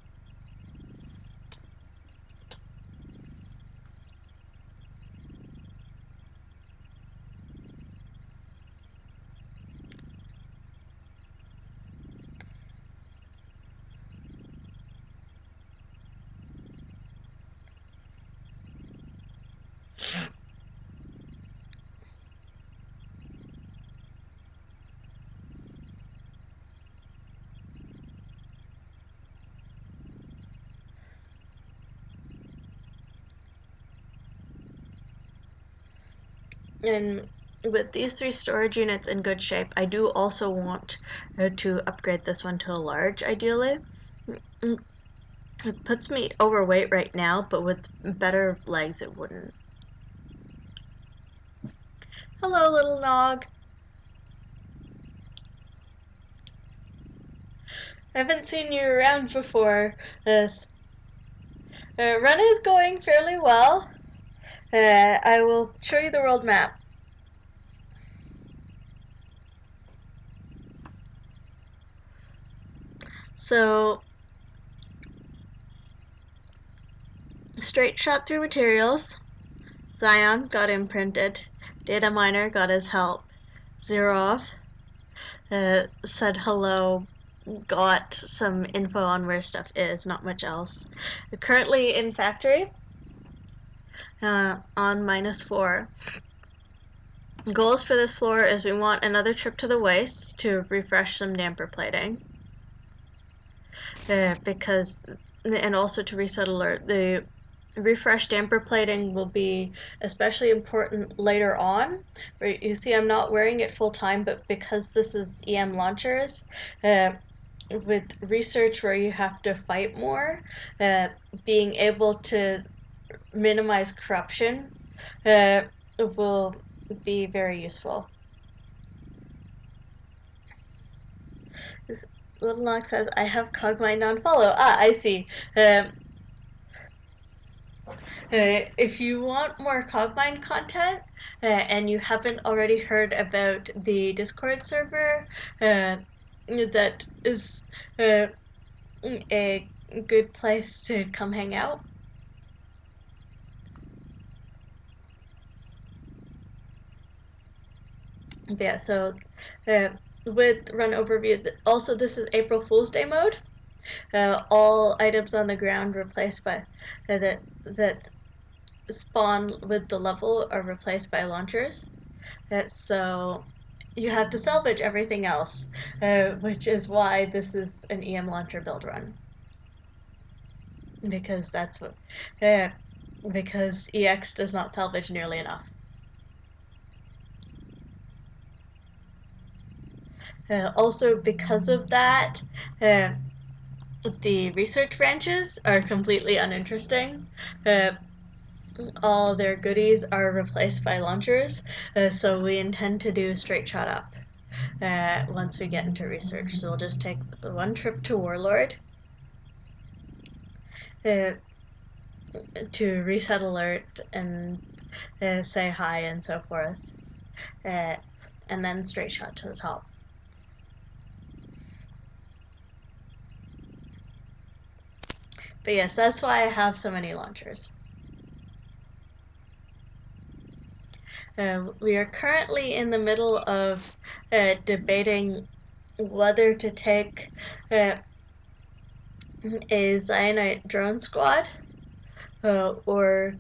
And with these 3 storage units in good shape, I do also want to upgrade this one to a large, ideally. It puts me overweight right now, but with better legs it wouldn't. Hello, little Nog. I haven't seen you around before this. Run is going fairly well. I will show you the world map. So, straight shot through materials. Zion got imprinted. Data miner got his help. Zerov said hello, got some info on where stuff is, not much else. Currently in factory, on -4. Goals for this floor is we want another trip to the waist to refresh some damper plating. Because, and also to reset alert, the refresh damper plating will be especially important later on. Where you see I'm not wearing it full time, but because this is EM launchers, with research where you have to fight more, being able to minimize corruption will be very useful. Little Knox says, I have Cogmind on follow. Ah, I see. If you want more Cogmind content, and you haven't already heard about the Discord server, that is a good place to come hang out. But yeah, so with run overview, also this is April Fool's Day mode. All items on the ground replaced by that spawn with the level are replaced by launchers. So you have to salvage everything else, which is why this is an EM launcher build run. Because that's what, because EX does not salvage nearly enough. Also, because of that, the research branches are completely uninteresting. All their goodies are replaced by launchers, so we intend to do straight shot up once we get into research. So we'll just take one trip to Warlord to reset alert and say hi and so forth, and then straight shot to the top. But yes, that's why I have so many launchers. We are currently in the middle of debating whether to take a Zionite drone squad or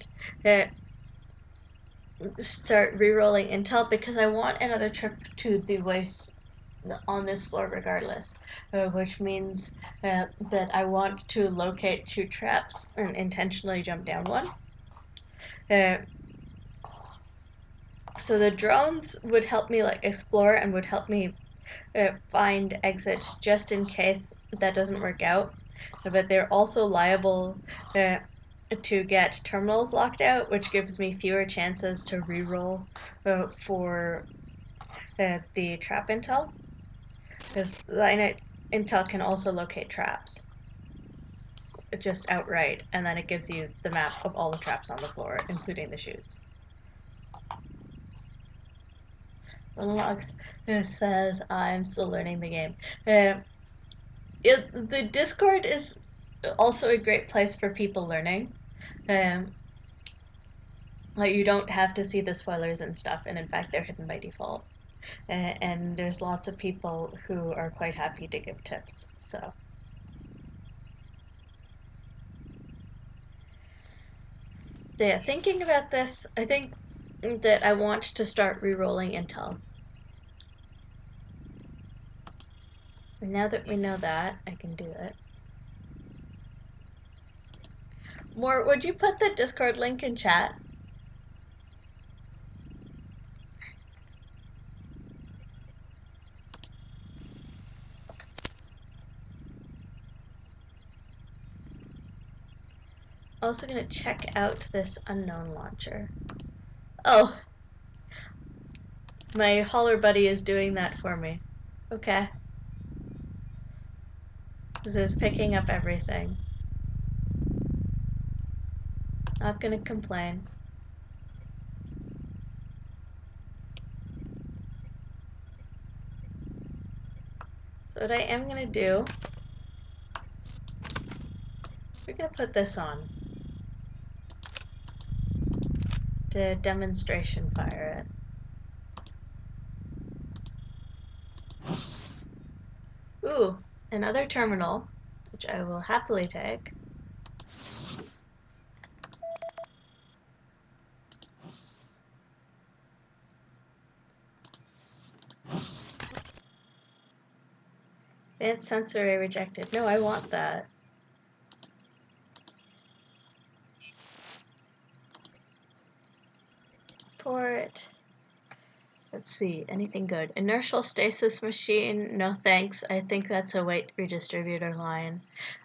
start re-rolling intel, because I want another trip to the waste on this floor regardless, which means that I want to locate 2 traps and intentionally jump down one. So the drones would help me like explore and would help me find exits just in case that doesn't work out. But they're also liable to get terminals locked out, which gives me fewer chances to reroll for the trap intel. Because intel can also locate traps just outright, and then it gives you the map of all the traps on the floor, including the chutes. Logs says I'm still learning the game. The Discord is also a great place for people learning. Like you don't have to see the spoilers and stuff, and in fact they're hidden by default. And there's lots of people who are quite happy to give tips. So. Yeah, thinking about this, I think that I want to start re-rolling intel. And now that we know that, I can do it. More, would you put the Discord link in chat? Also gonna check out this unknown launcher. Oh! My hauler buddy is doing that for me. Okay. This is picking up everything. Not gonna complain. So what I am gonna do, we're gonna put this on to demonstration fire it. Ooh, another terminal, which I will happily take. Advanced sensor array rejected. No, I want that. Port. Let's see, anything good? Inertial stasis machine, no thanks. I think that's a weight redistributor line.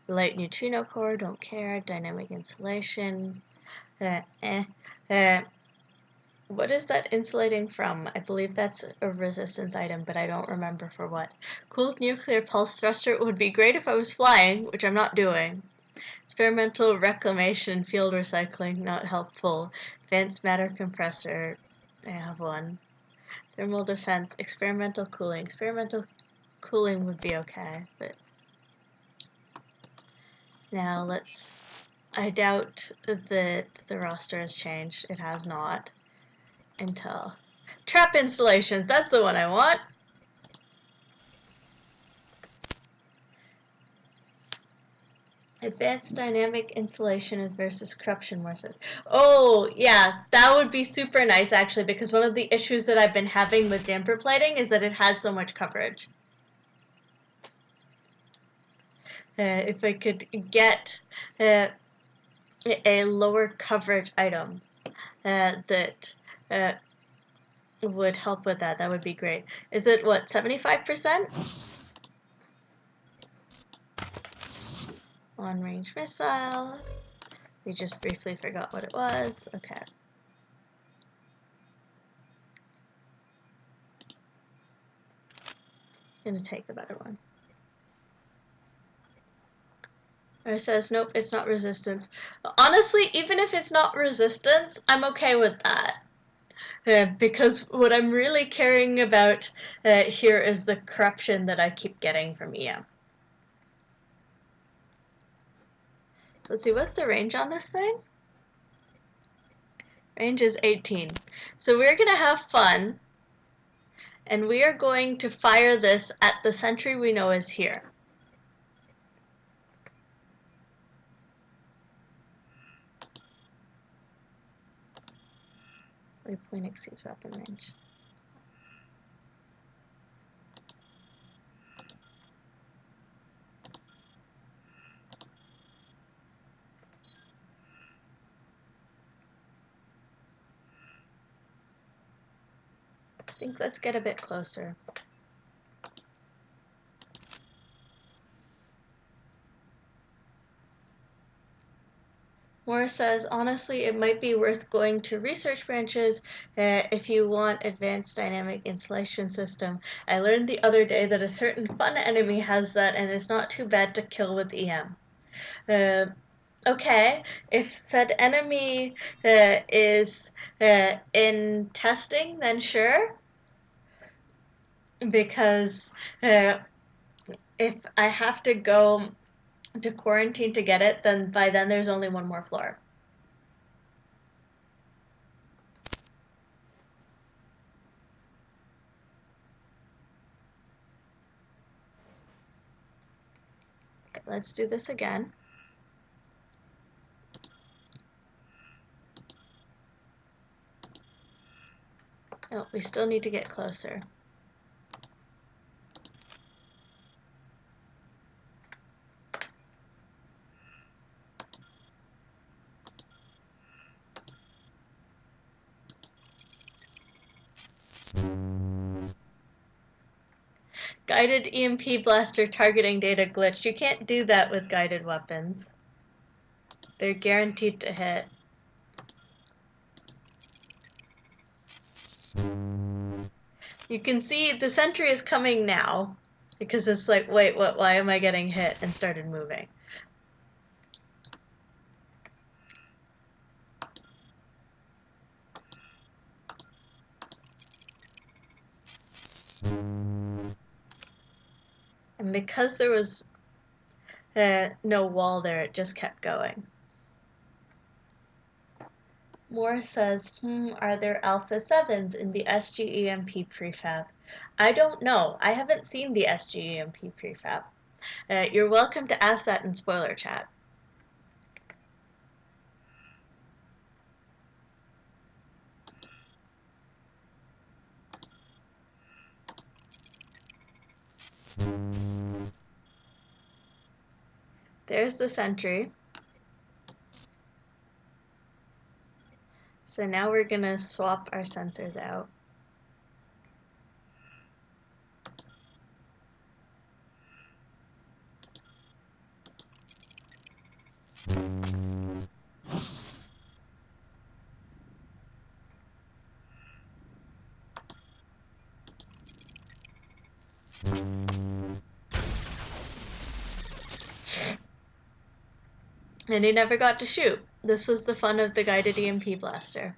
Light neutrino core, don't care. Dynamic insulation, eh. What is that insulating from? I believe that's a resistance item, but I don't remember for what. Cooled nuclear pulse thruster would be great if I was flying, which I'm not doing. Experimental reclamation, field recycling, not helpful. Advanced matter compressor, I have one. Thermal defense, experimental cooling. Experimental cooling would be okay, but now I doubt that the roster has changed. It has not. Until trap installations, that's the one I want. Advanced dynamic insulation versus corruption morses. Oh, yeah, that would be super nice actually, because one of the issues that I've been having with damper plating is that it has so much coverage. If I could get a lower coverage item that would help with that, that would be great. Is it what, 75%? Long-range missile. We just briefly forgot what it was. Okay. Gonna take the better one. Or it says, nope, it's not resistance. Honestly, even if it's not resistance, I'm okay with that. Because what I'm really caring about here is the corruption that I keep getting from EM. Let's see, what's the range on this thing? Range is 18. So we're going to have fun, and we are going to fire this at the sentry we know is here. Waypoint exceeds weapon range. I think let's get a bit closer. Moore says, honestly, it might be worth going to research branches if you want advanced dynamic insulation system. I learned the other day that a certain fun enemy has that and it's not too bad to kill with EM. Okay, if said enemy is in testing, then sure. Because if I have to go to quarantine to get it, then by then there's only one more floor. Okay, let's do this again. Oh, we still need to get closer. Guided EMP blaster targeting data glitch. You can't do that with guided weapons. They're guaranteed to hit. You can see the sentry is coming now because it's like, wait, what? Why am I getting hit? And started moving. And because there was no wall there, it just kept going. Moore says, are there Alpha 7s in the SGEMP prefab? I don't know. I haven't seen the SGEMP prefab. You're welcome to ask that in spoiler chat. There's the sentry. So now we're going to swap our sensors out. And he never got to shoot. This was the fun of the guided EMP blaster.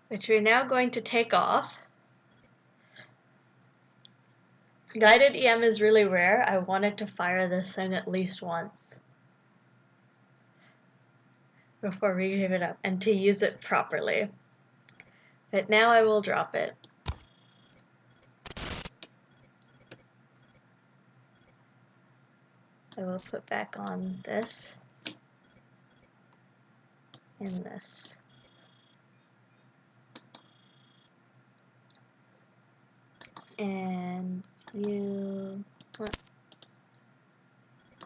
Which we're now going to take off. Guided EM is really rare. I wanted to fire this thing at least once before we give it up and to use it properly. But now I will drop it. I will put back on this and this. And you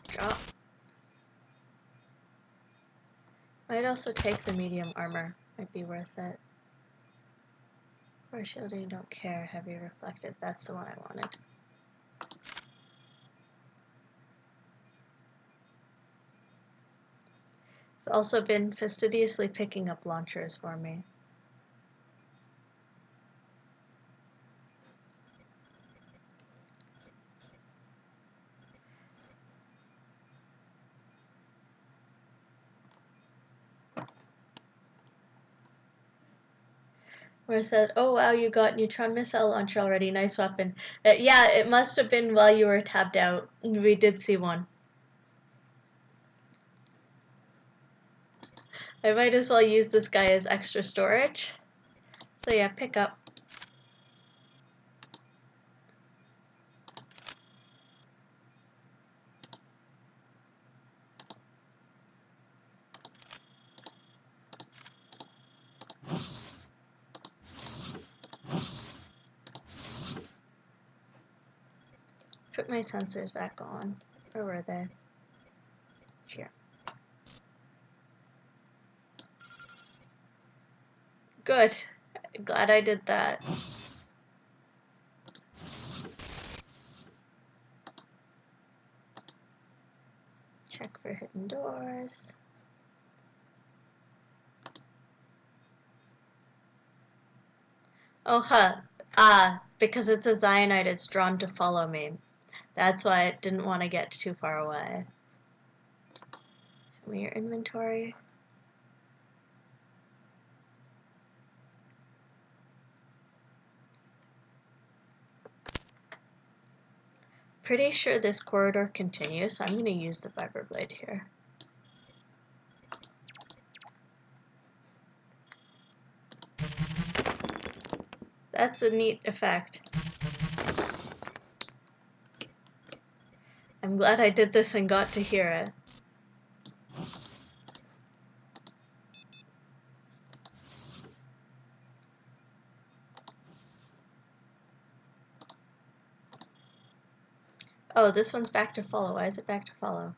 drop. Might also take the medium armor. Might be worth it. Core shielding, don't care. Heavy reflective. That's the one I wanted. It's also been fastidiously picking up launchers for me. Where it said, oh wow, you got neutron missile launcher already, nice weapon. Yeah, it must have been while you were tabbed out. We did see one. I might as well use this guy as extra storage. So yeah, pick up. Put my sensors back on. Where were they? Here. Good. Glad I did that. Check for hidden doors. Oh, because it's a Zionite, it's drawn to follow me. That's why it didn't want to get too far away. Show me your inventory. Pretty sure this corridor continues, so I'm going to use the vibroblade here. That's a neat effect. I'm glad I did this and got to hear it. Oh, this one's back to follow. Why is it back to follow?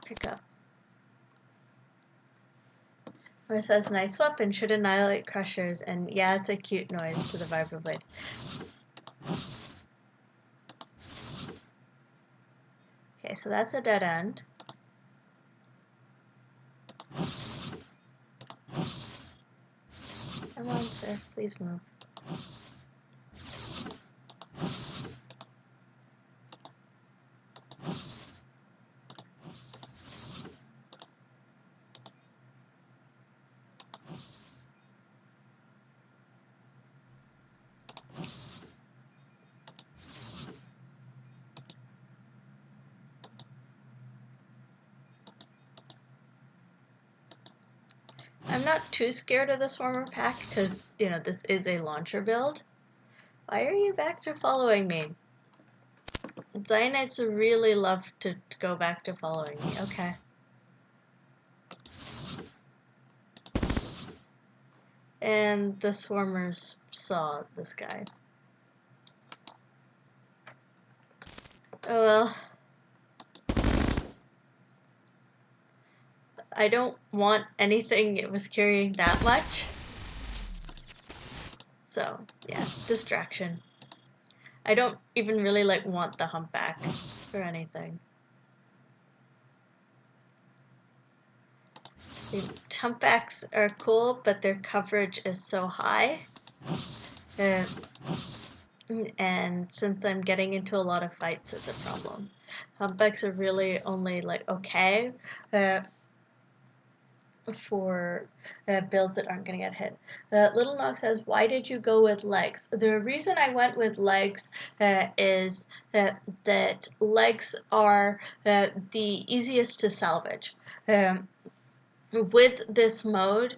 Pick up. Where it says nice weapon, should annihilate crushers, and yeah, it's a cute noise to the vibroblade. Okay, so that's a dead end. Come on, sir, please move. I'm not too scared of the Swarmer pack because, you know, this is a launcher build. Why are you back to following me? Zionites really love to go back to following me. Okay. And the Swarmers saw this guy. Oh well. I don't want anything it was carrying that much. So yeah, distraction. I don't even really like want the humpback or anything. The humpbacks are cool, but their coverage is so high. And since I'm getting into a lot of fights, it's a problem. Humpbacks are really only like okay for builds that aren't going to get hit. Little Nog says, why did you go with legs? The reason I went with legs is that legs are the easiest to salvage. With this mode,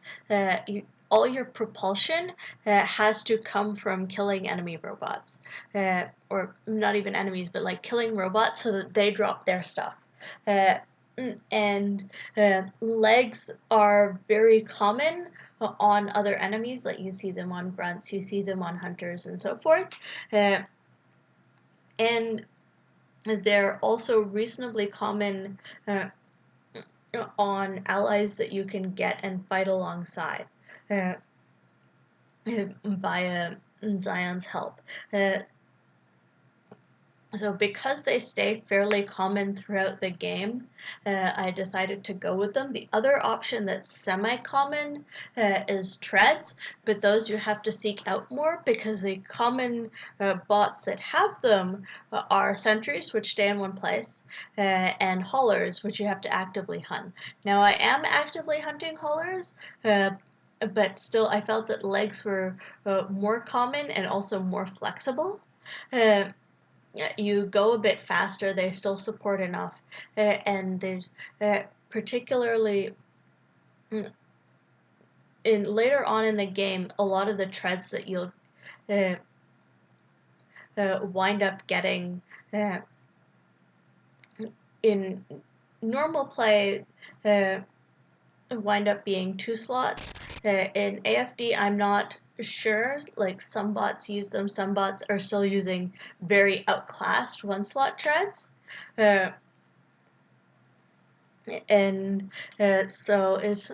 all your propulsion has to come from killing enemy robots. Or not even enemies, but like killing robots so that they drop their stuff. And legs are very common on other enemies, like you see them on grunts, you see them on hunters, and so forth. And they're also reasonably common on allies that you can get and fight alongside via Zion's help. So because they stay fairly common throughout the game, I decided to go with them. The other option that's semi-common is treads, but those you have to seek out more because the common bots that have them are sentries, which stay in one place, and haulers, which you have to actively hunt. Now I am actively hunting haulers, but still I felt that legs were more common and also more flexible. You go a bit faster, they still support enough, and there's particularly in later on in the game, a lot of the treads that you'll wind up getting in normal play wind up being 2 slots. In AFD, I'm not sure, like some bots use them, some bots are still using very outclassed 1 slot treads. And so it's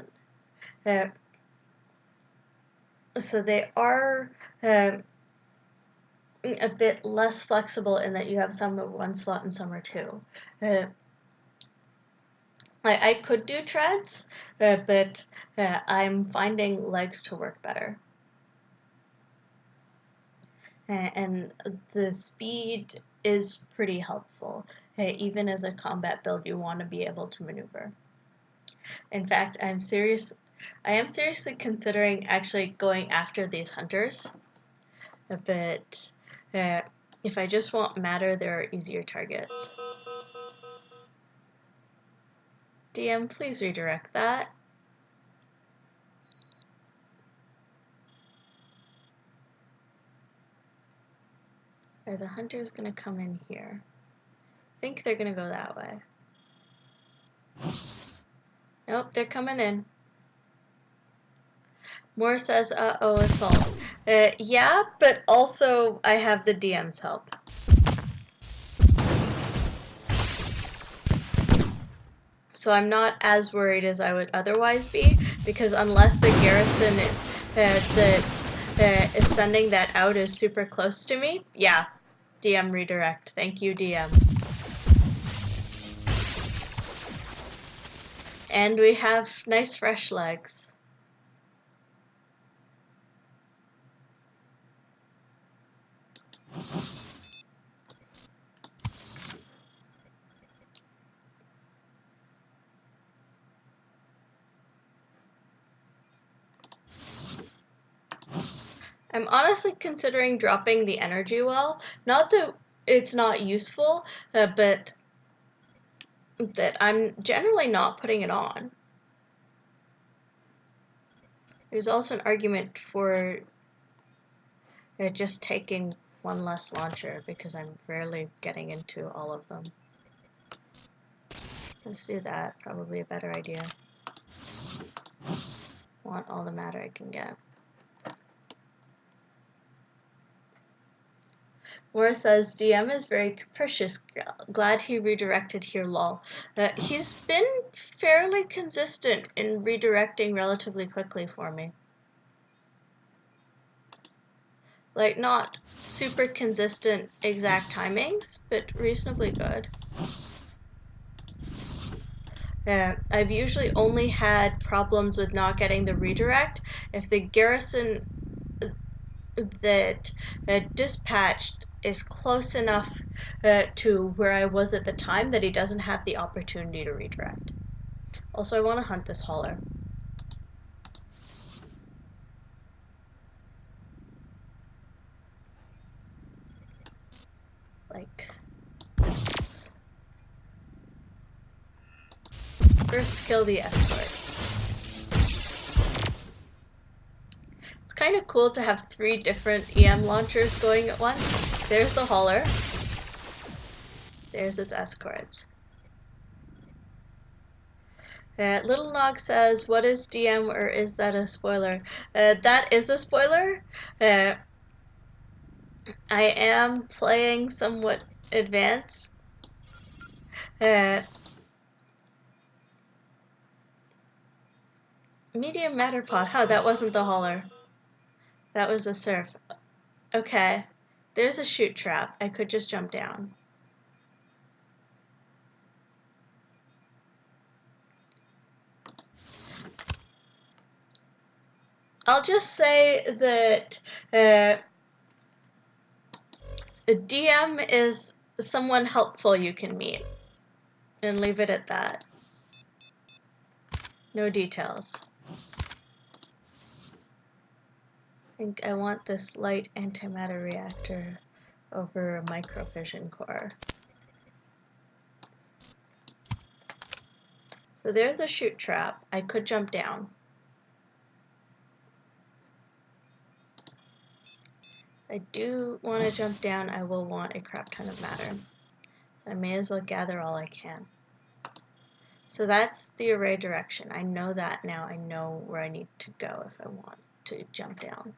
so they are a bit less flexible in that you have some at 1 slot and some are 2. I could do treads, but I'm finding legs to work better. And the speed is pretty helpful. Even as a combat build, you want to be able to maneuver. In fact, I am seriously considering actually going after these hunters, but if I just want matter, there are easier targets. DM, please redirect that. Are the hunters going to come in here? I think they're going to go that way. Nope, they're coming in. Moore says, uh-oh, assault. Yeah, but also I have the DM's help. So I'm not as worried as I would otherwise be, because unless the garrison that is sending that out is super close to me, yeah, DM redirect. Thank you, DM. And we have nice fresh legs. I'm honestly considering dropping the energy well. Not that it's not useful, but that I'm generally not putting it on. There's also an argument for just taking 1 less launcher because I'm rarely getting into all of them. Let's do that, probably a better idea. Want all the matter I can get. Laura says, DM is very capricious. Glad he redirected here, lol. He's been fairly consistent in redirecting relatively quickly for me. Like, not super consistent exact timings, but reasonably good. I've usually only had problems with not getting the redirect if the garrison that dispatched is close enough to where I was at the time that he doesn't have the opportunity to redirect. Also, I want to hunt this hauler. Like this. First, kill the escorts. It's kind of cool to have 3 different EM launchers going at once. There's the hauler. There's its escorts. Little Nog says, what is DM, or is that a spoiler? That is a spoiler. I am playing somewhat advanced. Medium matter pod. Huh, that wasn't the hauler. That was a surf. Okay. There's a chute trap. I could just jump down. I'll just say that a DM is someone helpful you can meet. And leave it at that. No details. I think I want this light antimatter reactor over a microfission core. So there's a chute trap. I could jump down. If I do want to jump down, I will want a crap ton of matter. So I may as well gather all I can. So that's the array direction. I know that now. I know where I need to go if I want to jump down.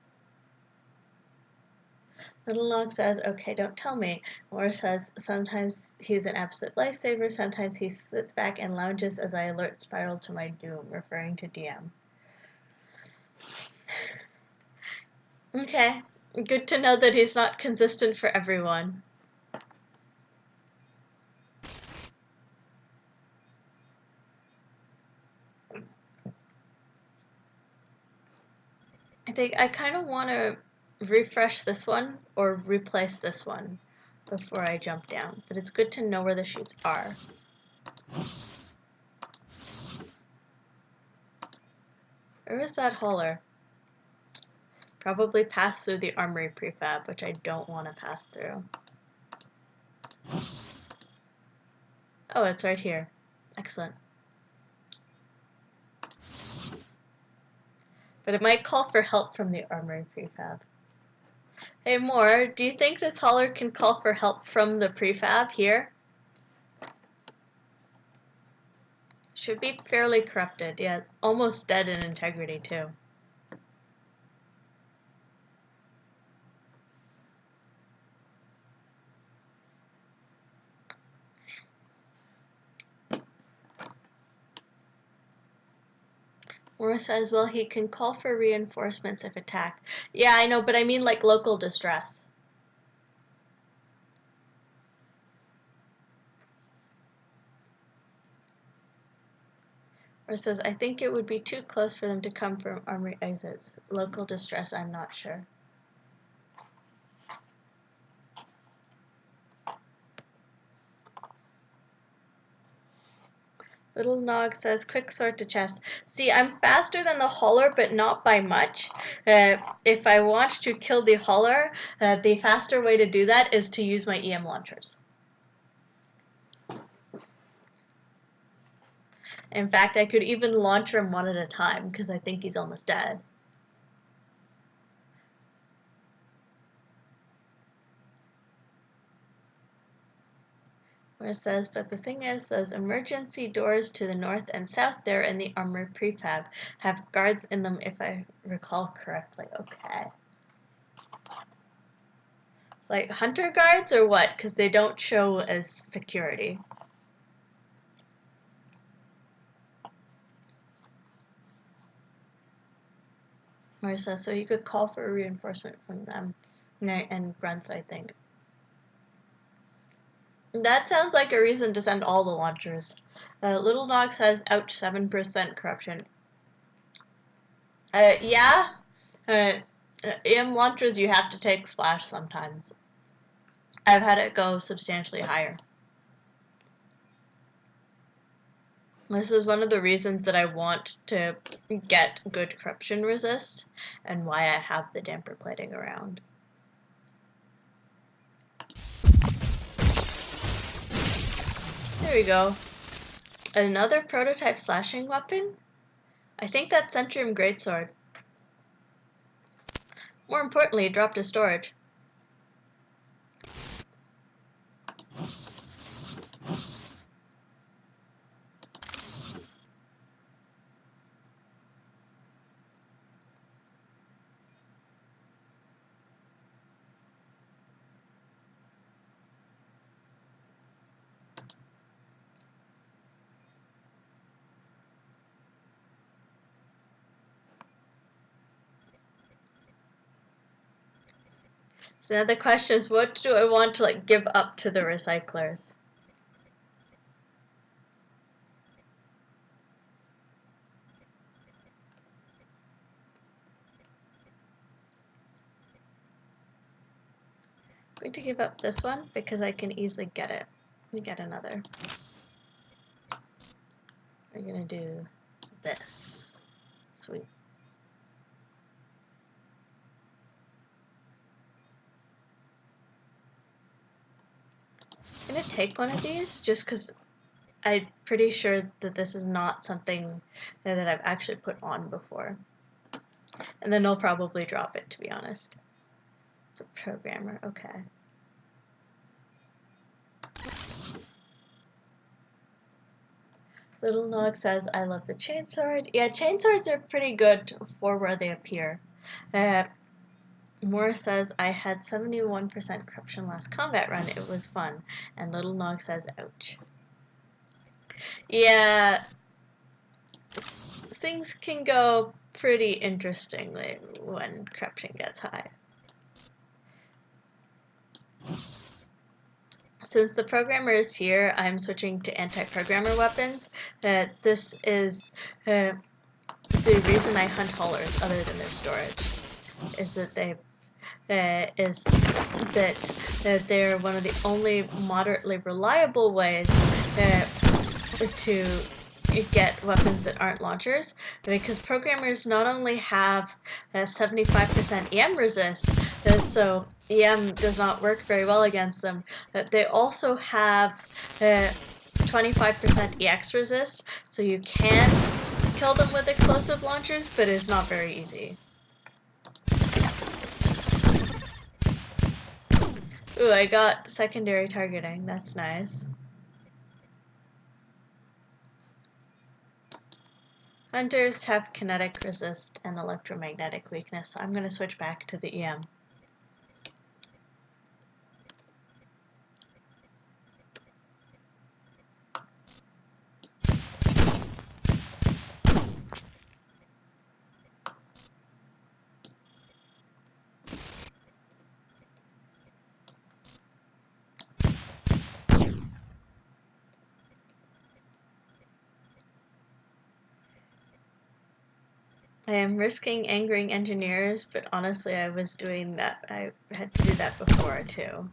Little Nog says, okay, don't tell me. Moore says, sometimes he's an absolute lifesaver, sometimes he sits back and lounges as I alert Spiral to my doom, referring to DM. Okay, good to know that he's not consistent for everyone. I think I kind of want to refresh this one or replace this one before I jump down, but it's good to know where the chutes are. Where is that hauler? Probably pass through the armory prefab, which I don't want to pass through. Oh, it's right here. Excellent. But it might call for help from the armory prefab. Hey, Moore, do you think this hauler can call for help from the prefab here? Should be fairly corrupted. Yeah, almost dead in integrity, too. Moore says, well, he can call for reinforcements if attacked. Yeah, I know, but I mean like local distress. Moore says, I think it would be too close for them to come from armory exits. Local distress, I'm not sure. Little Nog says, quick sword to chest. See, I'm faster than the hauler, but not by much. If I want to kill the hauler, the faster way to do that is to use my EM launchers. In fact, I could even launch him one at a time, because I think he's almost dead. Where it says, but the thing is, those emergency doors to the north and south there in the armored prefab have guards in them, if I recall correctly. Okay. Like hunter guards or what? Because they don't show as security. Marissa, so you could call for a reinforcement from them. And grunts, I think. That sounds like a reason to send all the launchers. Little Nog says, ouch, 7% corruption. Yeah. EM launchers, you have to take splash sometimes. I've had it go substantially higher. This is one of the reasons that I want to get good corruption resist and why I have the damper plating around. There we go. Another prototype slashing weapon? I think that's Centurium Greatsword. More importantly, it dropped to storage. So now the question is, what do I want to give up to the recyclers? I'm going to give up this one because I can easily get it. Let me get another. We're going to do this. Sweet. I'm going to take one of these just because I'm pretty sure that this is not something that I've actually put on before. And then I'll probably drop it, to be honest. It's a programmer, okay. Little Nog says, I love the chainsword. Yeah, chainswords are pretty good for where they appear. Morris says, I had 71% corruption last combat run. It was fun. And Little Nog says, ouch. Yeah, things can go pretty interestingly when corruption gets high. Since the programmer is here, I'm switching to anti-programmer weapons. This is the reason I hunt haulers other than their storage, is that they're one of the only moderately reliable ways to get weapons that aren't launchers, because programmers not only have 75% EM resist, so EM does not work very well against them, but they also have 25% EX resist, so you can kill them with explosive launchers, but it's not very easy. Ooh, I got secondary targeting, that's nice. Hunters have kinetic resist and electromagnetic weakness, so I'm going to switch back to the EM. I am risking angering engineers, but honestly I was doing that. I had to do that before too.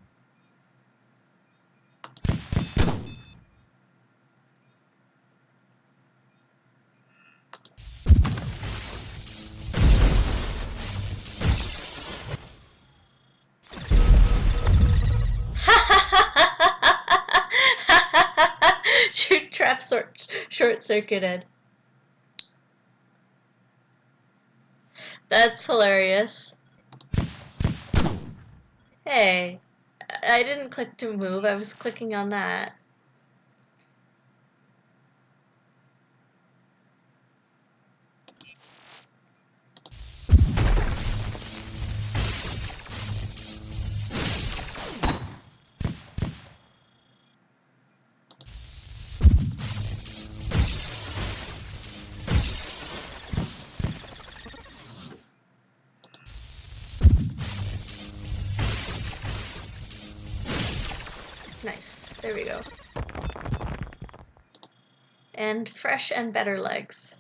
Shoot trap short-circuited. That's hilarious. Hey, I didn't click to move, I was clicking on that. Nice. There we go. And fresh and better legs.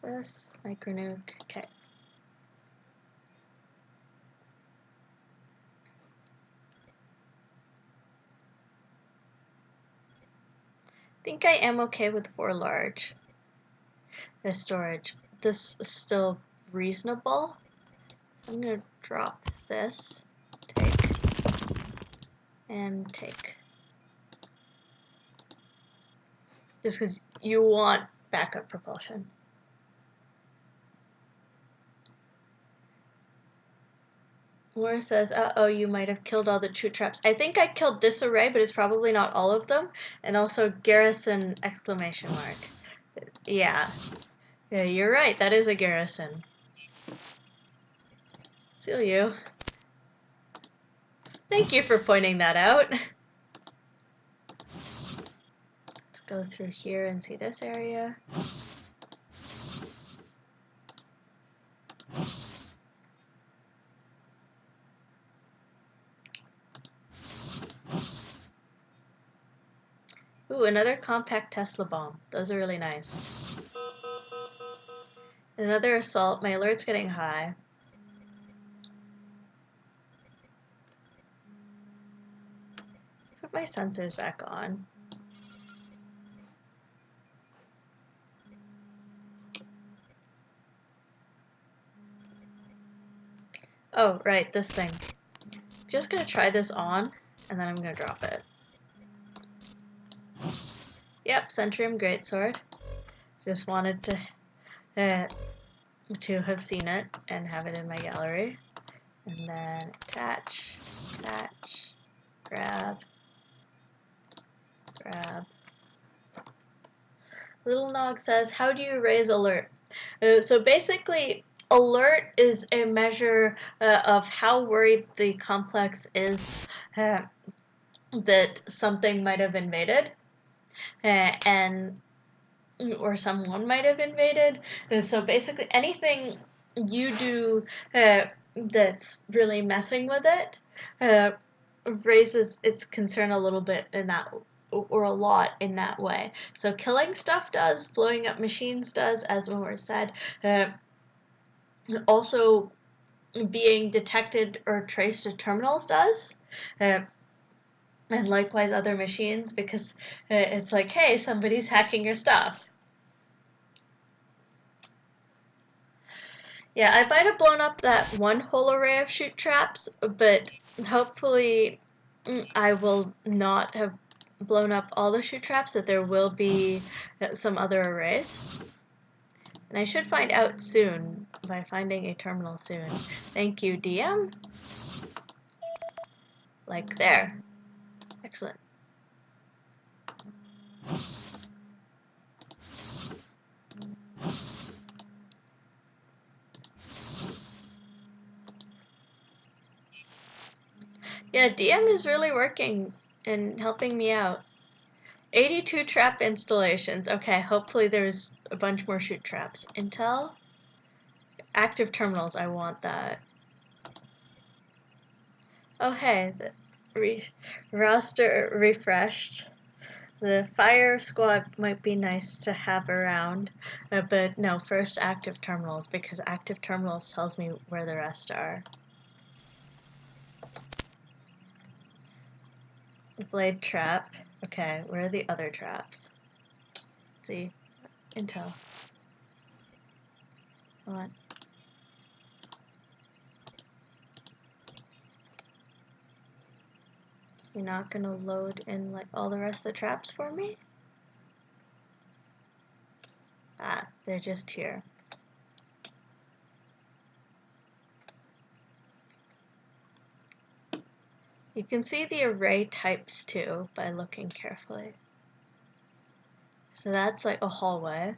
This micro nuke. Okay. I think I am okay with 4 large. The storage. This is still reasonable. I'm gonna drop this. Take. And take. Just because you want backup propulsion. Laura says, uh-oh, you might have killed all the shoot traps. I think I killed this array, but it's probably not all of them. And also garrison exclamation mark. Yeah. Yeah, you're right. That is a garrison. Seal you. Thank you for pointing that out. Let's go through here and see this area. Ooh, another compact Tesla bomb. Those are really nice. Another assault. My alert's getting high. Put my sensors back on. Oh, right, this thing. Just gonna try this on, and then I'm gonna drop it. Yep, Centrium Greatsword. Just wanted to have seen it and have it in my gallery. And then attach, grab. Little Nog says, how do you raise alert? So basically, alert is a measure of how worried the complex is that something might have invaded. Or someone might have invaded. So basically anything you do that's really messing with it raises its concern a little bit in that, or a lot in that way. So killing stuff does, blowing up machines does, as Moore said. Also being detected or traced to terminals does. And likewise other machines, because it's like, hey, somebody's hacking your stuff. Yeah, I might have blown up that one whole array of shoot traps, but hopefully I will not have blown up all the shoot traps, that there will be some other arrays. And I should find out soon by finding a terminal soon. Thank you, DM. Like there. Excellent. Yeah, DM is really working and helping me out. 82 trap installations. Okay, hopefully there's a bunch more shoot traps. Intel? Active terminals, I want that. Oh hey, the roster refreshed. The fire squad might be nice to have around, but no, first active terminals, because active terminals tells me where the rest are. Blade trap. Okay, where are the other traps? Let's see. Intel. What? You're not gonna load in like all the rest of the traps for me? Ah, they're just here. You can see the array types too by looking carefully. So that's like a hallway.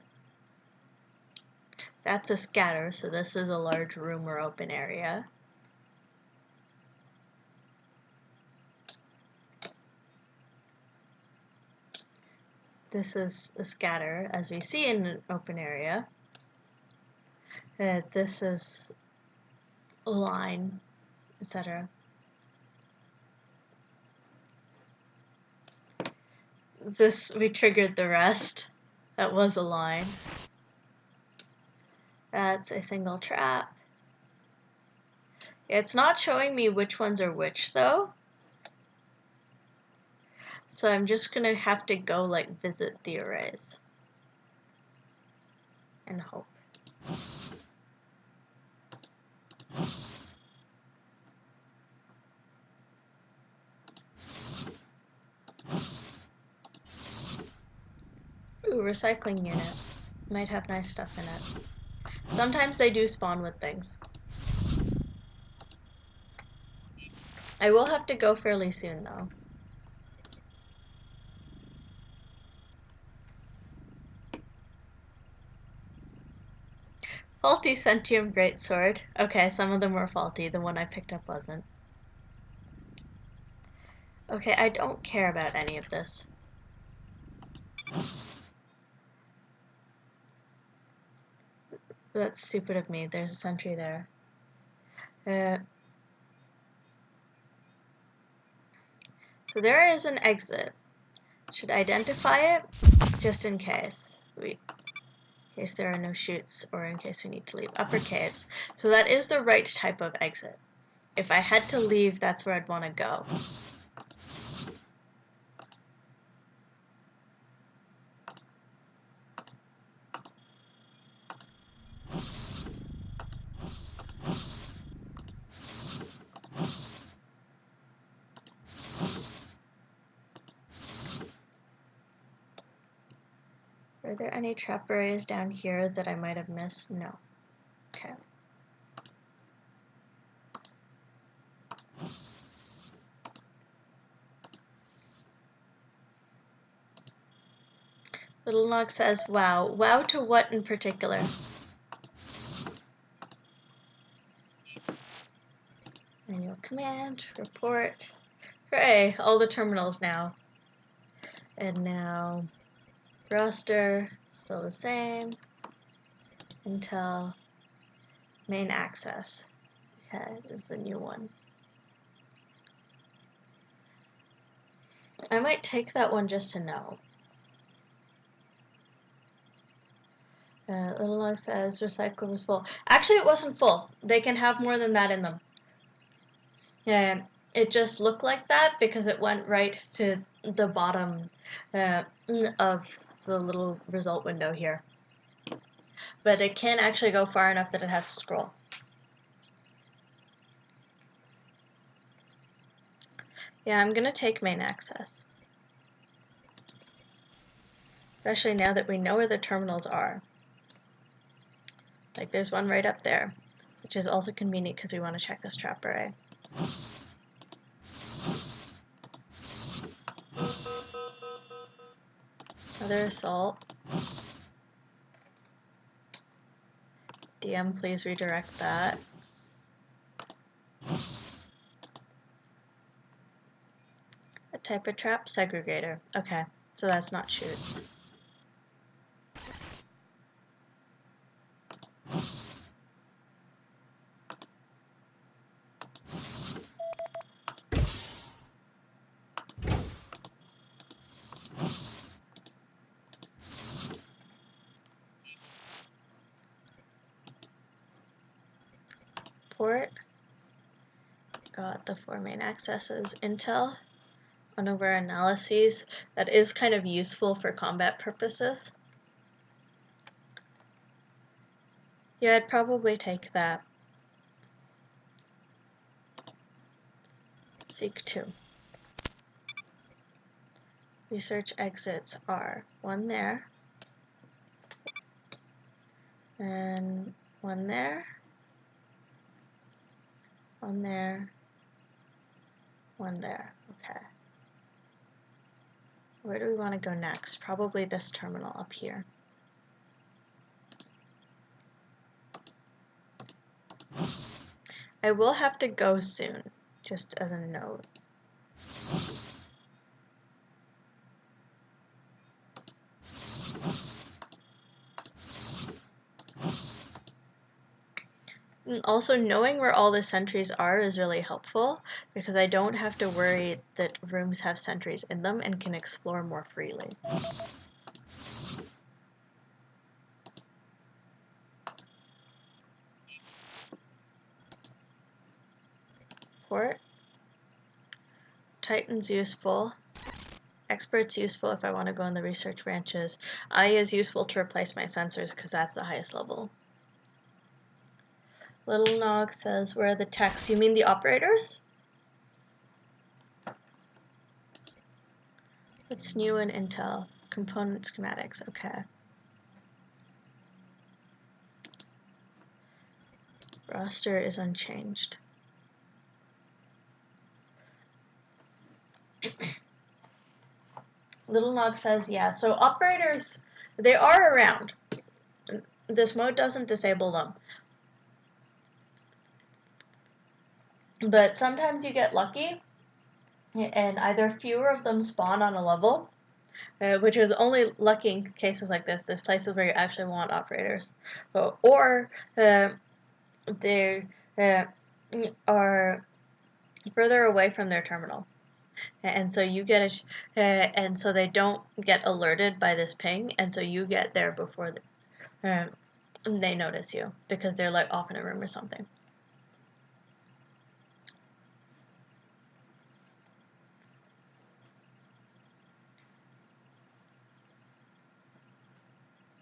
That's a scatter, so this is a large room or open area. This is a scatter, as we see in an open area. This is a line. etc. We triggered the rest. That was a line. That's a single trap. It's not showing me which ones are which though. So I'm just gonna have to go like visit the arrays and hope. Ooh, recycling unit. Might have nice stuff in it. Sometimes they do spawn with things. I will have to go fairly soon though. Faulty Centium Greatsword. Okay, some of them were faulty. The one I picked up wasn't. Okay, I don't care about any of this. That's stupid of me. There's a sentry there. So there is an exit. Should identify it just in case. In case there are no chutes or in case we need to leave. Upper caves. So that is the right type of exit. If I had to leave, that's where I'd want to go. Are there any trap arrays down here that I might have missed? No. Okay. Little Nog says, wow. Wow to what in particular? Manual command, report. Hooray, all the terminals now. And now, roster, still the same. Until main access. Okay, this is the new one. I might take that one just to know. Little Nog says recycle was full. Actually, it wasn't full. They can have more than that in them. Yeah, it just looked like that because it went right to the bottom of the little result window here. But it can actually go far enough that it has to scroll. Yeah, I'm going to take main access. Especially now that we know where the terminals are. Like there's one right up there, which is also convenient because we want to check this trap array. Another assault. DM, please redirect that. A type of trap? Segregator. Okay, so that's not chutes. Port. Got the 4 main accesses. Intel. One of our analyses that is kind of useful for combat purposes. Yeah, I'd probably take that. Seek 2. Research exits are one there, and one there, one there, one there. Okay. Where do we want to go next? Probably this terminal up here. I will have to go soon, just as a note. Also, knowing where all the sentries are is really helpful because I don't have to worry that rooms have sentries in them and can explore more freely. Port. Titan's useful. Expert's useful if I want to go in the research branches. I is useful to replace my sensors because that's the highest level. Little Nog says, where are the techs? You mean the operators? What's new in Intel? Component schematics, okay. Roster is unchanged. Little Nog says, yeah, so operators, they are around. This mode doesn't disable them. But sometimes you get lucky, and either fewer of them spawn on a level, which is only lucky in cases like this places where you actually want operators, or they are further away from their terminal. And so you get and so they don't get alerted by this ping, and so you get there before they notice you because they're like off in a room or something.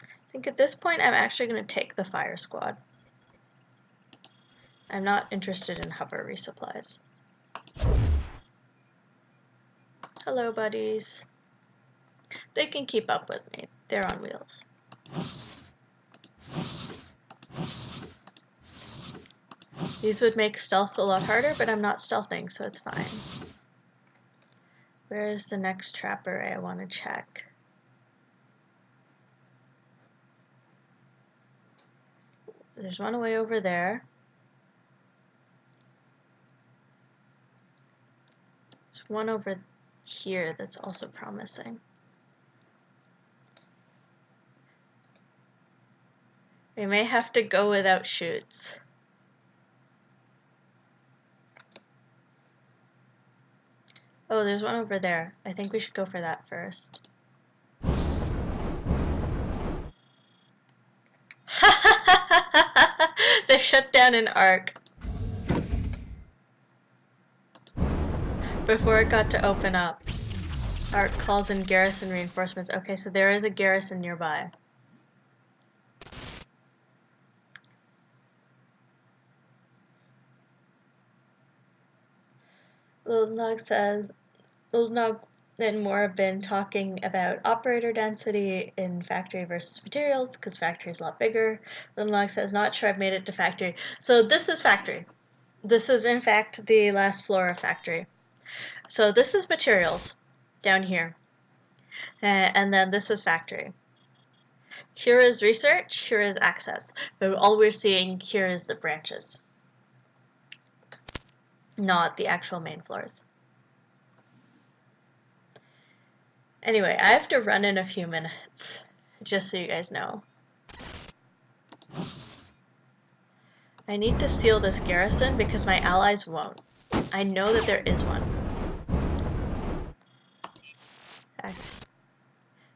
I think at this point I'm actually going to take the fire squad. I'm not interested in hover resupplies. Hello, buddies. They can keep up with me. They're on wheels. These would make stealth a lot harder, but I'm not stealthing, so it's fine. Where is the next trap array I want to check? There's one way over there. There's one over here that's also promising. We may have to go without chutes. Oh, there's one over there. I think we should go for that first. They shut down an arc before it got to open up. Arc calls in garrison reinforcements. Okay, so there is a garrison nearby. Little Nog says, Little Nog and more have been talking about operator density in factory versus materials because factory is a lot bigger. Little Nog says, not sure I've made it to factory. So this is factory. This is in fact the last floor of factory. So this is materials down here. And then this is factory. Here is research, here is access. But all we're seeing here is the branches, not the actual main floors. Anyway, I have to run in a few minutes, just so you guys know. I need to seal this garrison because my allies won't. I know that there is one.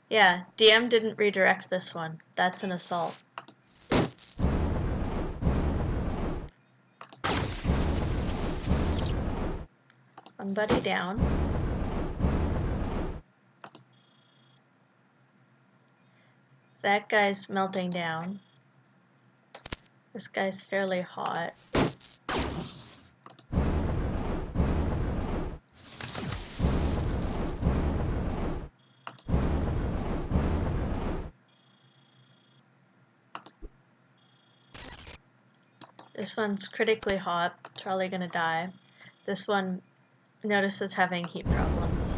Yeah, DM didn't redirect this one. That's an assault. One buddy down. That guy's melting down. This guy's fairly hot. This one's critically hot, probably gonna die. This one notices having heat problems.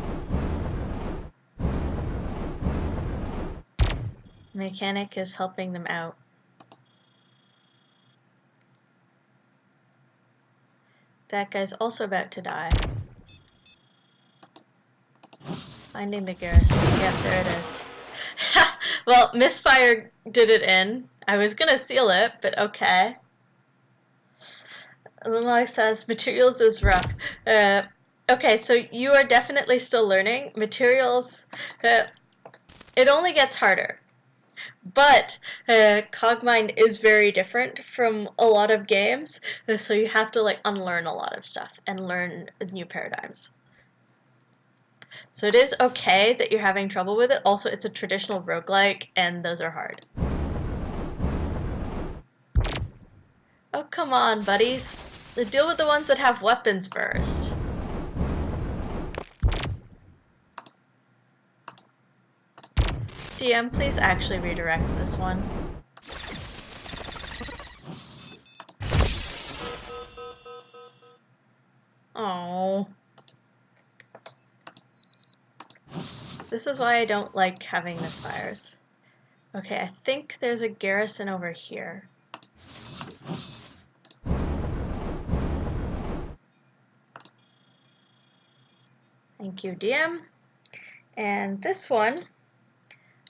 Mechanic is helping them out. That guy's also about to die. Finding the garrison. Yep, there it is. Well, misfire did it in. I was gonna seal it, but okay. Illinois says materials is rough. Okay, so you are definitely still learning. Materials, it only gets harder. But Cogmind is very different from a lot of games, so you have to like unlearn a lot of stuff and learn new paradigms. So it is okay that you're having trouble with it. Also, it's a traditional roguelike, and those are hard. Oh, come on, buddies. Deal with the ones that have weapons first. DM, please actually redirect this one. Oh. This is why I don't like having misfires. Okay, I think there's a garrison over here. Thank you, DM. And this one,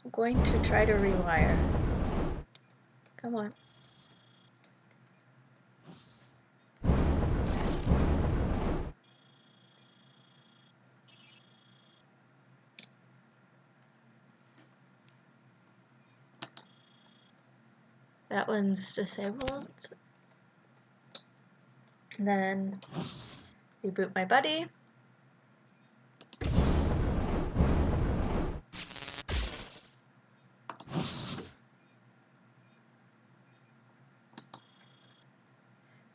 I'm going to try to rewire. Come on. That one's disabled. And then reboot my buddy.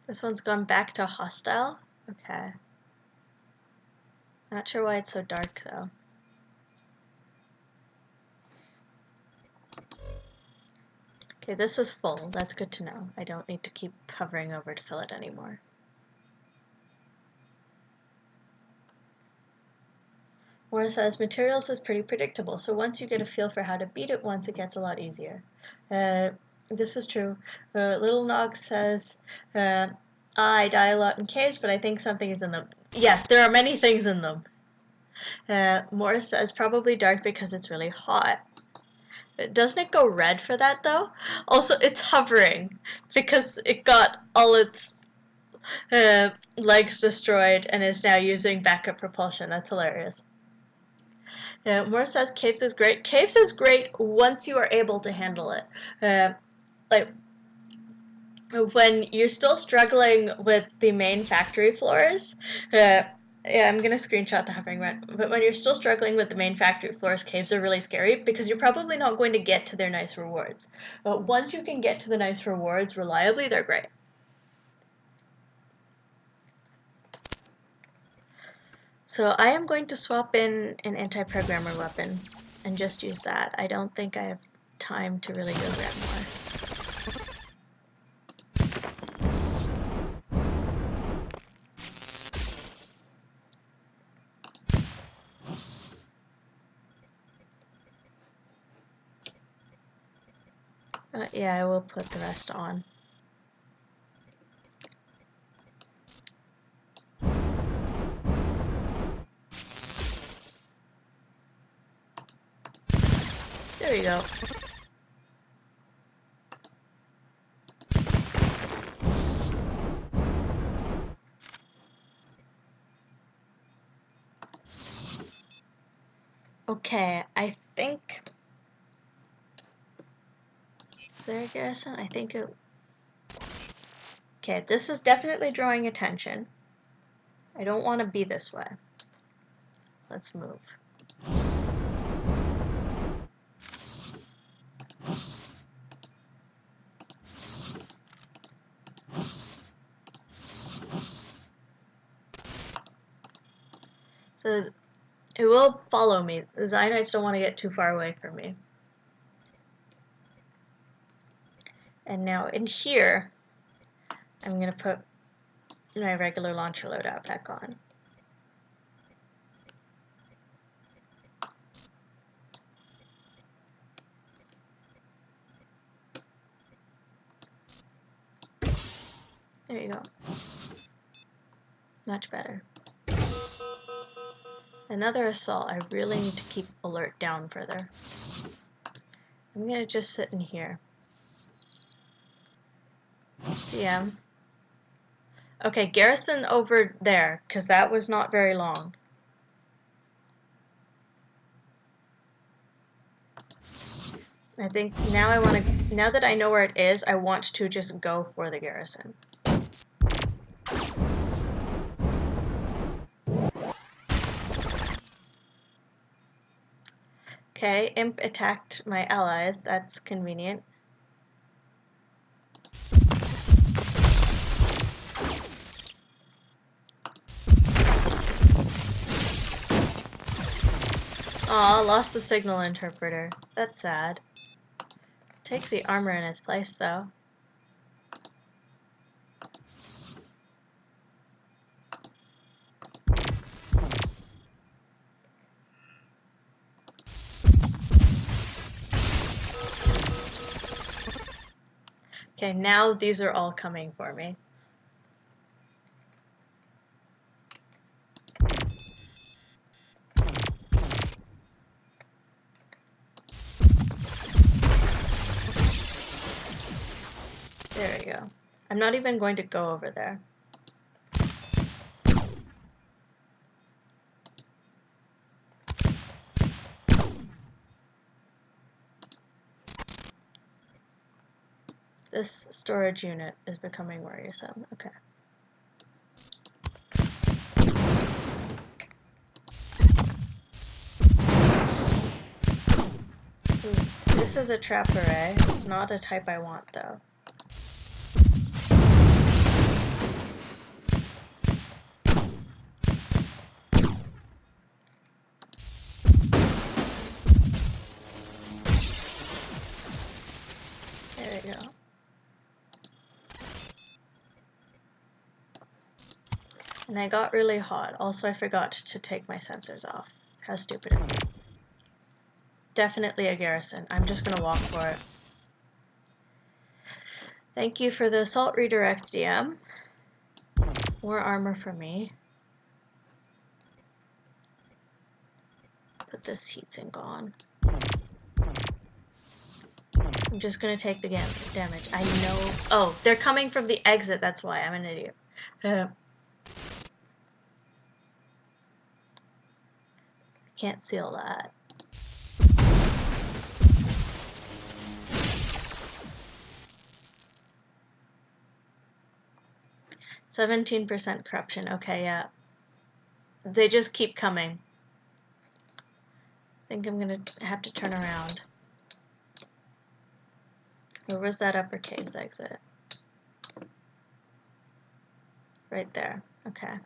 This one's gone back to hostile. Okay. Not sure why it's so dark though. Okay, this is full. That's good to know. I don't need to keep hovering over to fill it anymore. Moore says, materials is pretty predictable, so once you get a feel for how to beat it once, it gets a lot easier. This is true. Little Nog says, I die a lot in caves, but I think something is in them. Yes, there are many things in them. Morris says, probably dark because it's really hot. Doesn't it go red for that, though? Also, it's hovering, because it got all its legs destroyed and is now using backup propulsion. That's hilarious. Moore says caves is great. Caves is great once you are able to handle it. Like when you're still struggling with the main factory floors. Yeah, I'm gonna screenshot the hovering run. But when you're still struggling with the main factory floors, caves are really scary because you're probably not going to get to their nice rewards. But once you can get to the nice rewards reliably, they're great. So I am going to swap in an anti-programmer weapon and just use that. I don't think I have time to really go grab more. Yeah, I will put the rest on. There you go. Okay, I think... Is there a garrison? I think it... Okay, this is definitely drawing attention. I don't want to be this way. Let's move. So it will follow me. The Zionites don't want to get too far away from me. And now in here, I'm going to put my regular launcher loadout back on. There you go. Much better. Another assault. I really need to keep alert down further. I'm going to just sit in here. DM. Okay, garrison over there, because that was not very long. I think now now that I know where it is, I want to just go for the garrison. Okay, imp attacked my allies, that's convenient. Aw, lost the signal interpreter. That's sad. Take the armor in its place, though. Okay, now these are all coming for me. There we go. I'm not even going to go over there. This storage unit is becoming worrisome. Okay. Ooh, this is a trap array. It's not a type I want, though. There we go. And I got really hot. Also, I forgot to take my sensors off. How stupid of me. Definitely a garrison. I'm just gonna walk for it. Thank you for the assault redirect, DM. More armor for me. Put this heat sink on. I'm just gonna take the damage. I know. Oh, they're coming from the exit. That's why I'm an idiot. Can't seal that. %17% corruption. Okay, yeah. They just keep coming. I think I'm gonna have to turn around. Where was that upper caves exit? Right there. Okay.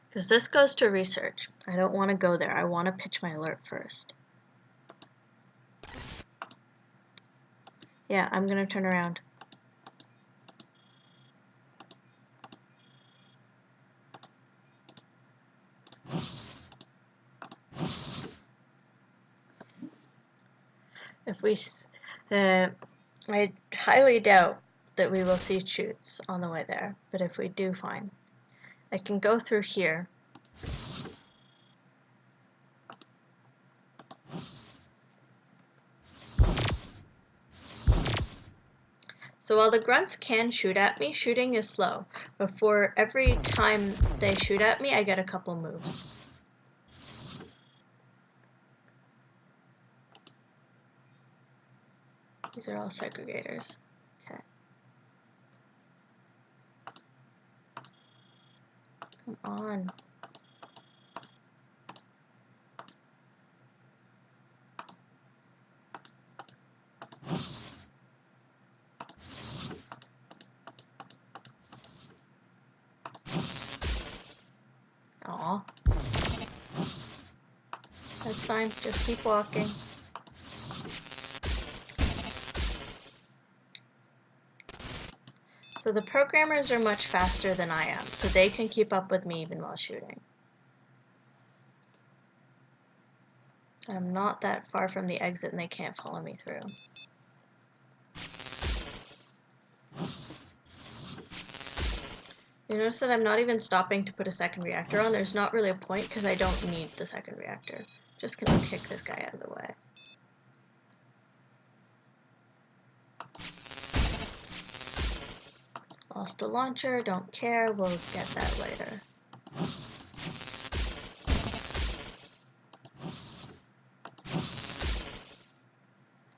Because this goes to research. I don't want to go there. I want to pitch my alert first. Yeah, I'm gonna turn around. If we, I highly doubt that we will see shoots on the way there, but if we do, fine. I can go through here. So while the grunts can shoot at me, shooting is slow. But for every time they shoot at me, I get a couple moves. These are all segregators. Okay. Come on. Aw. That's fine. Just keep walking. So the programmers are much faster than I am, so they can keep up with me even while shooting. I'm not that far from the exit and they can't follow me through. You notice that I'm not even stopping to put a second reactor on. There's not really a point because I don't need the second reactor. Just gonna kick this guy out of the way. Lost the launcher, don't care, we'll get that later.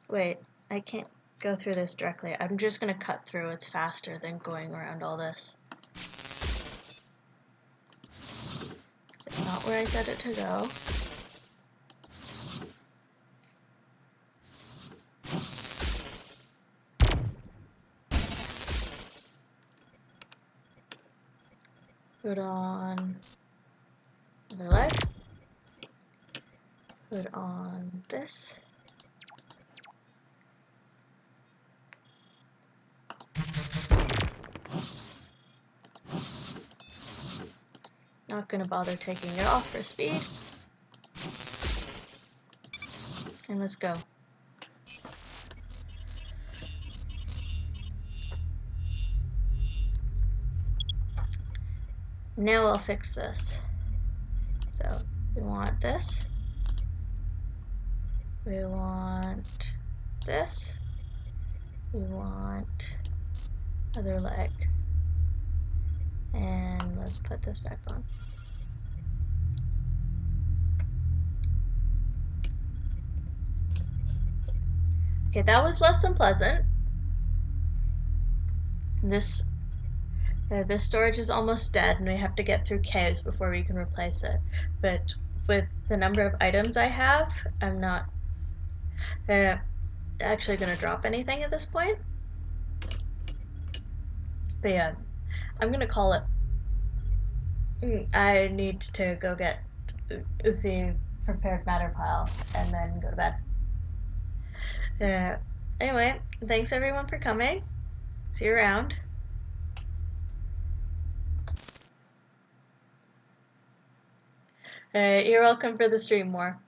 Wait, I can't go through this directly. I'm just gonna cut through, it's faster than going around all this. It's not where I set it to go. Put on other leg. Put on this. Not gonna bother taking it off for speed. And let's go. Now I'll fix this. So we want this. We want this. We want other leg. And let's put this back on. Okay, that was less than pleasant. This storage is almost dead and we have to get through caves before we can replace it. But with the number of items I have, I'm not actually going to drop anything at this point. But yeah, I'm going to call it. I need to go get the prepared matter pile and then go to bed. Anyway, thanks everyone for coming. See you around. You're welcome for the stream more.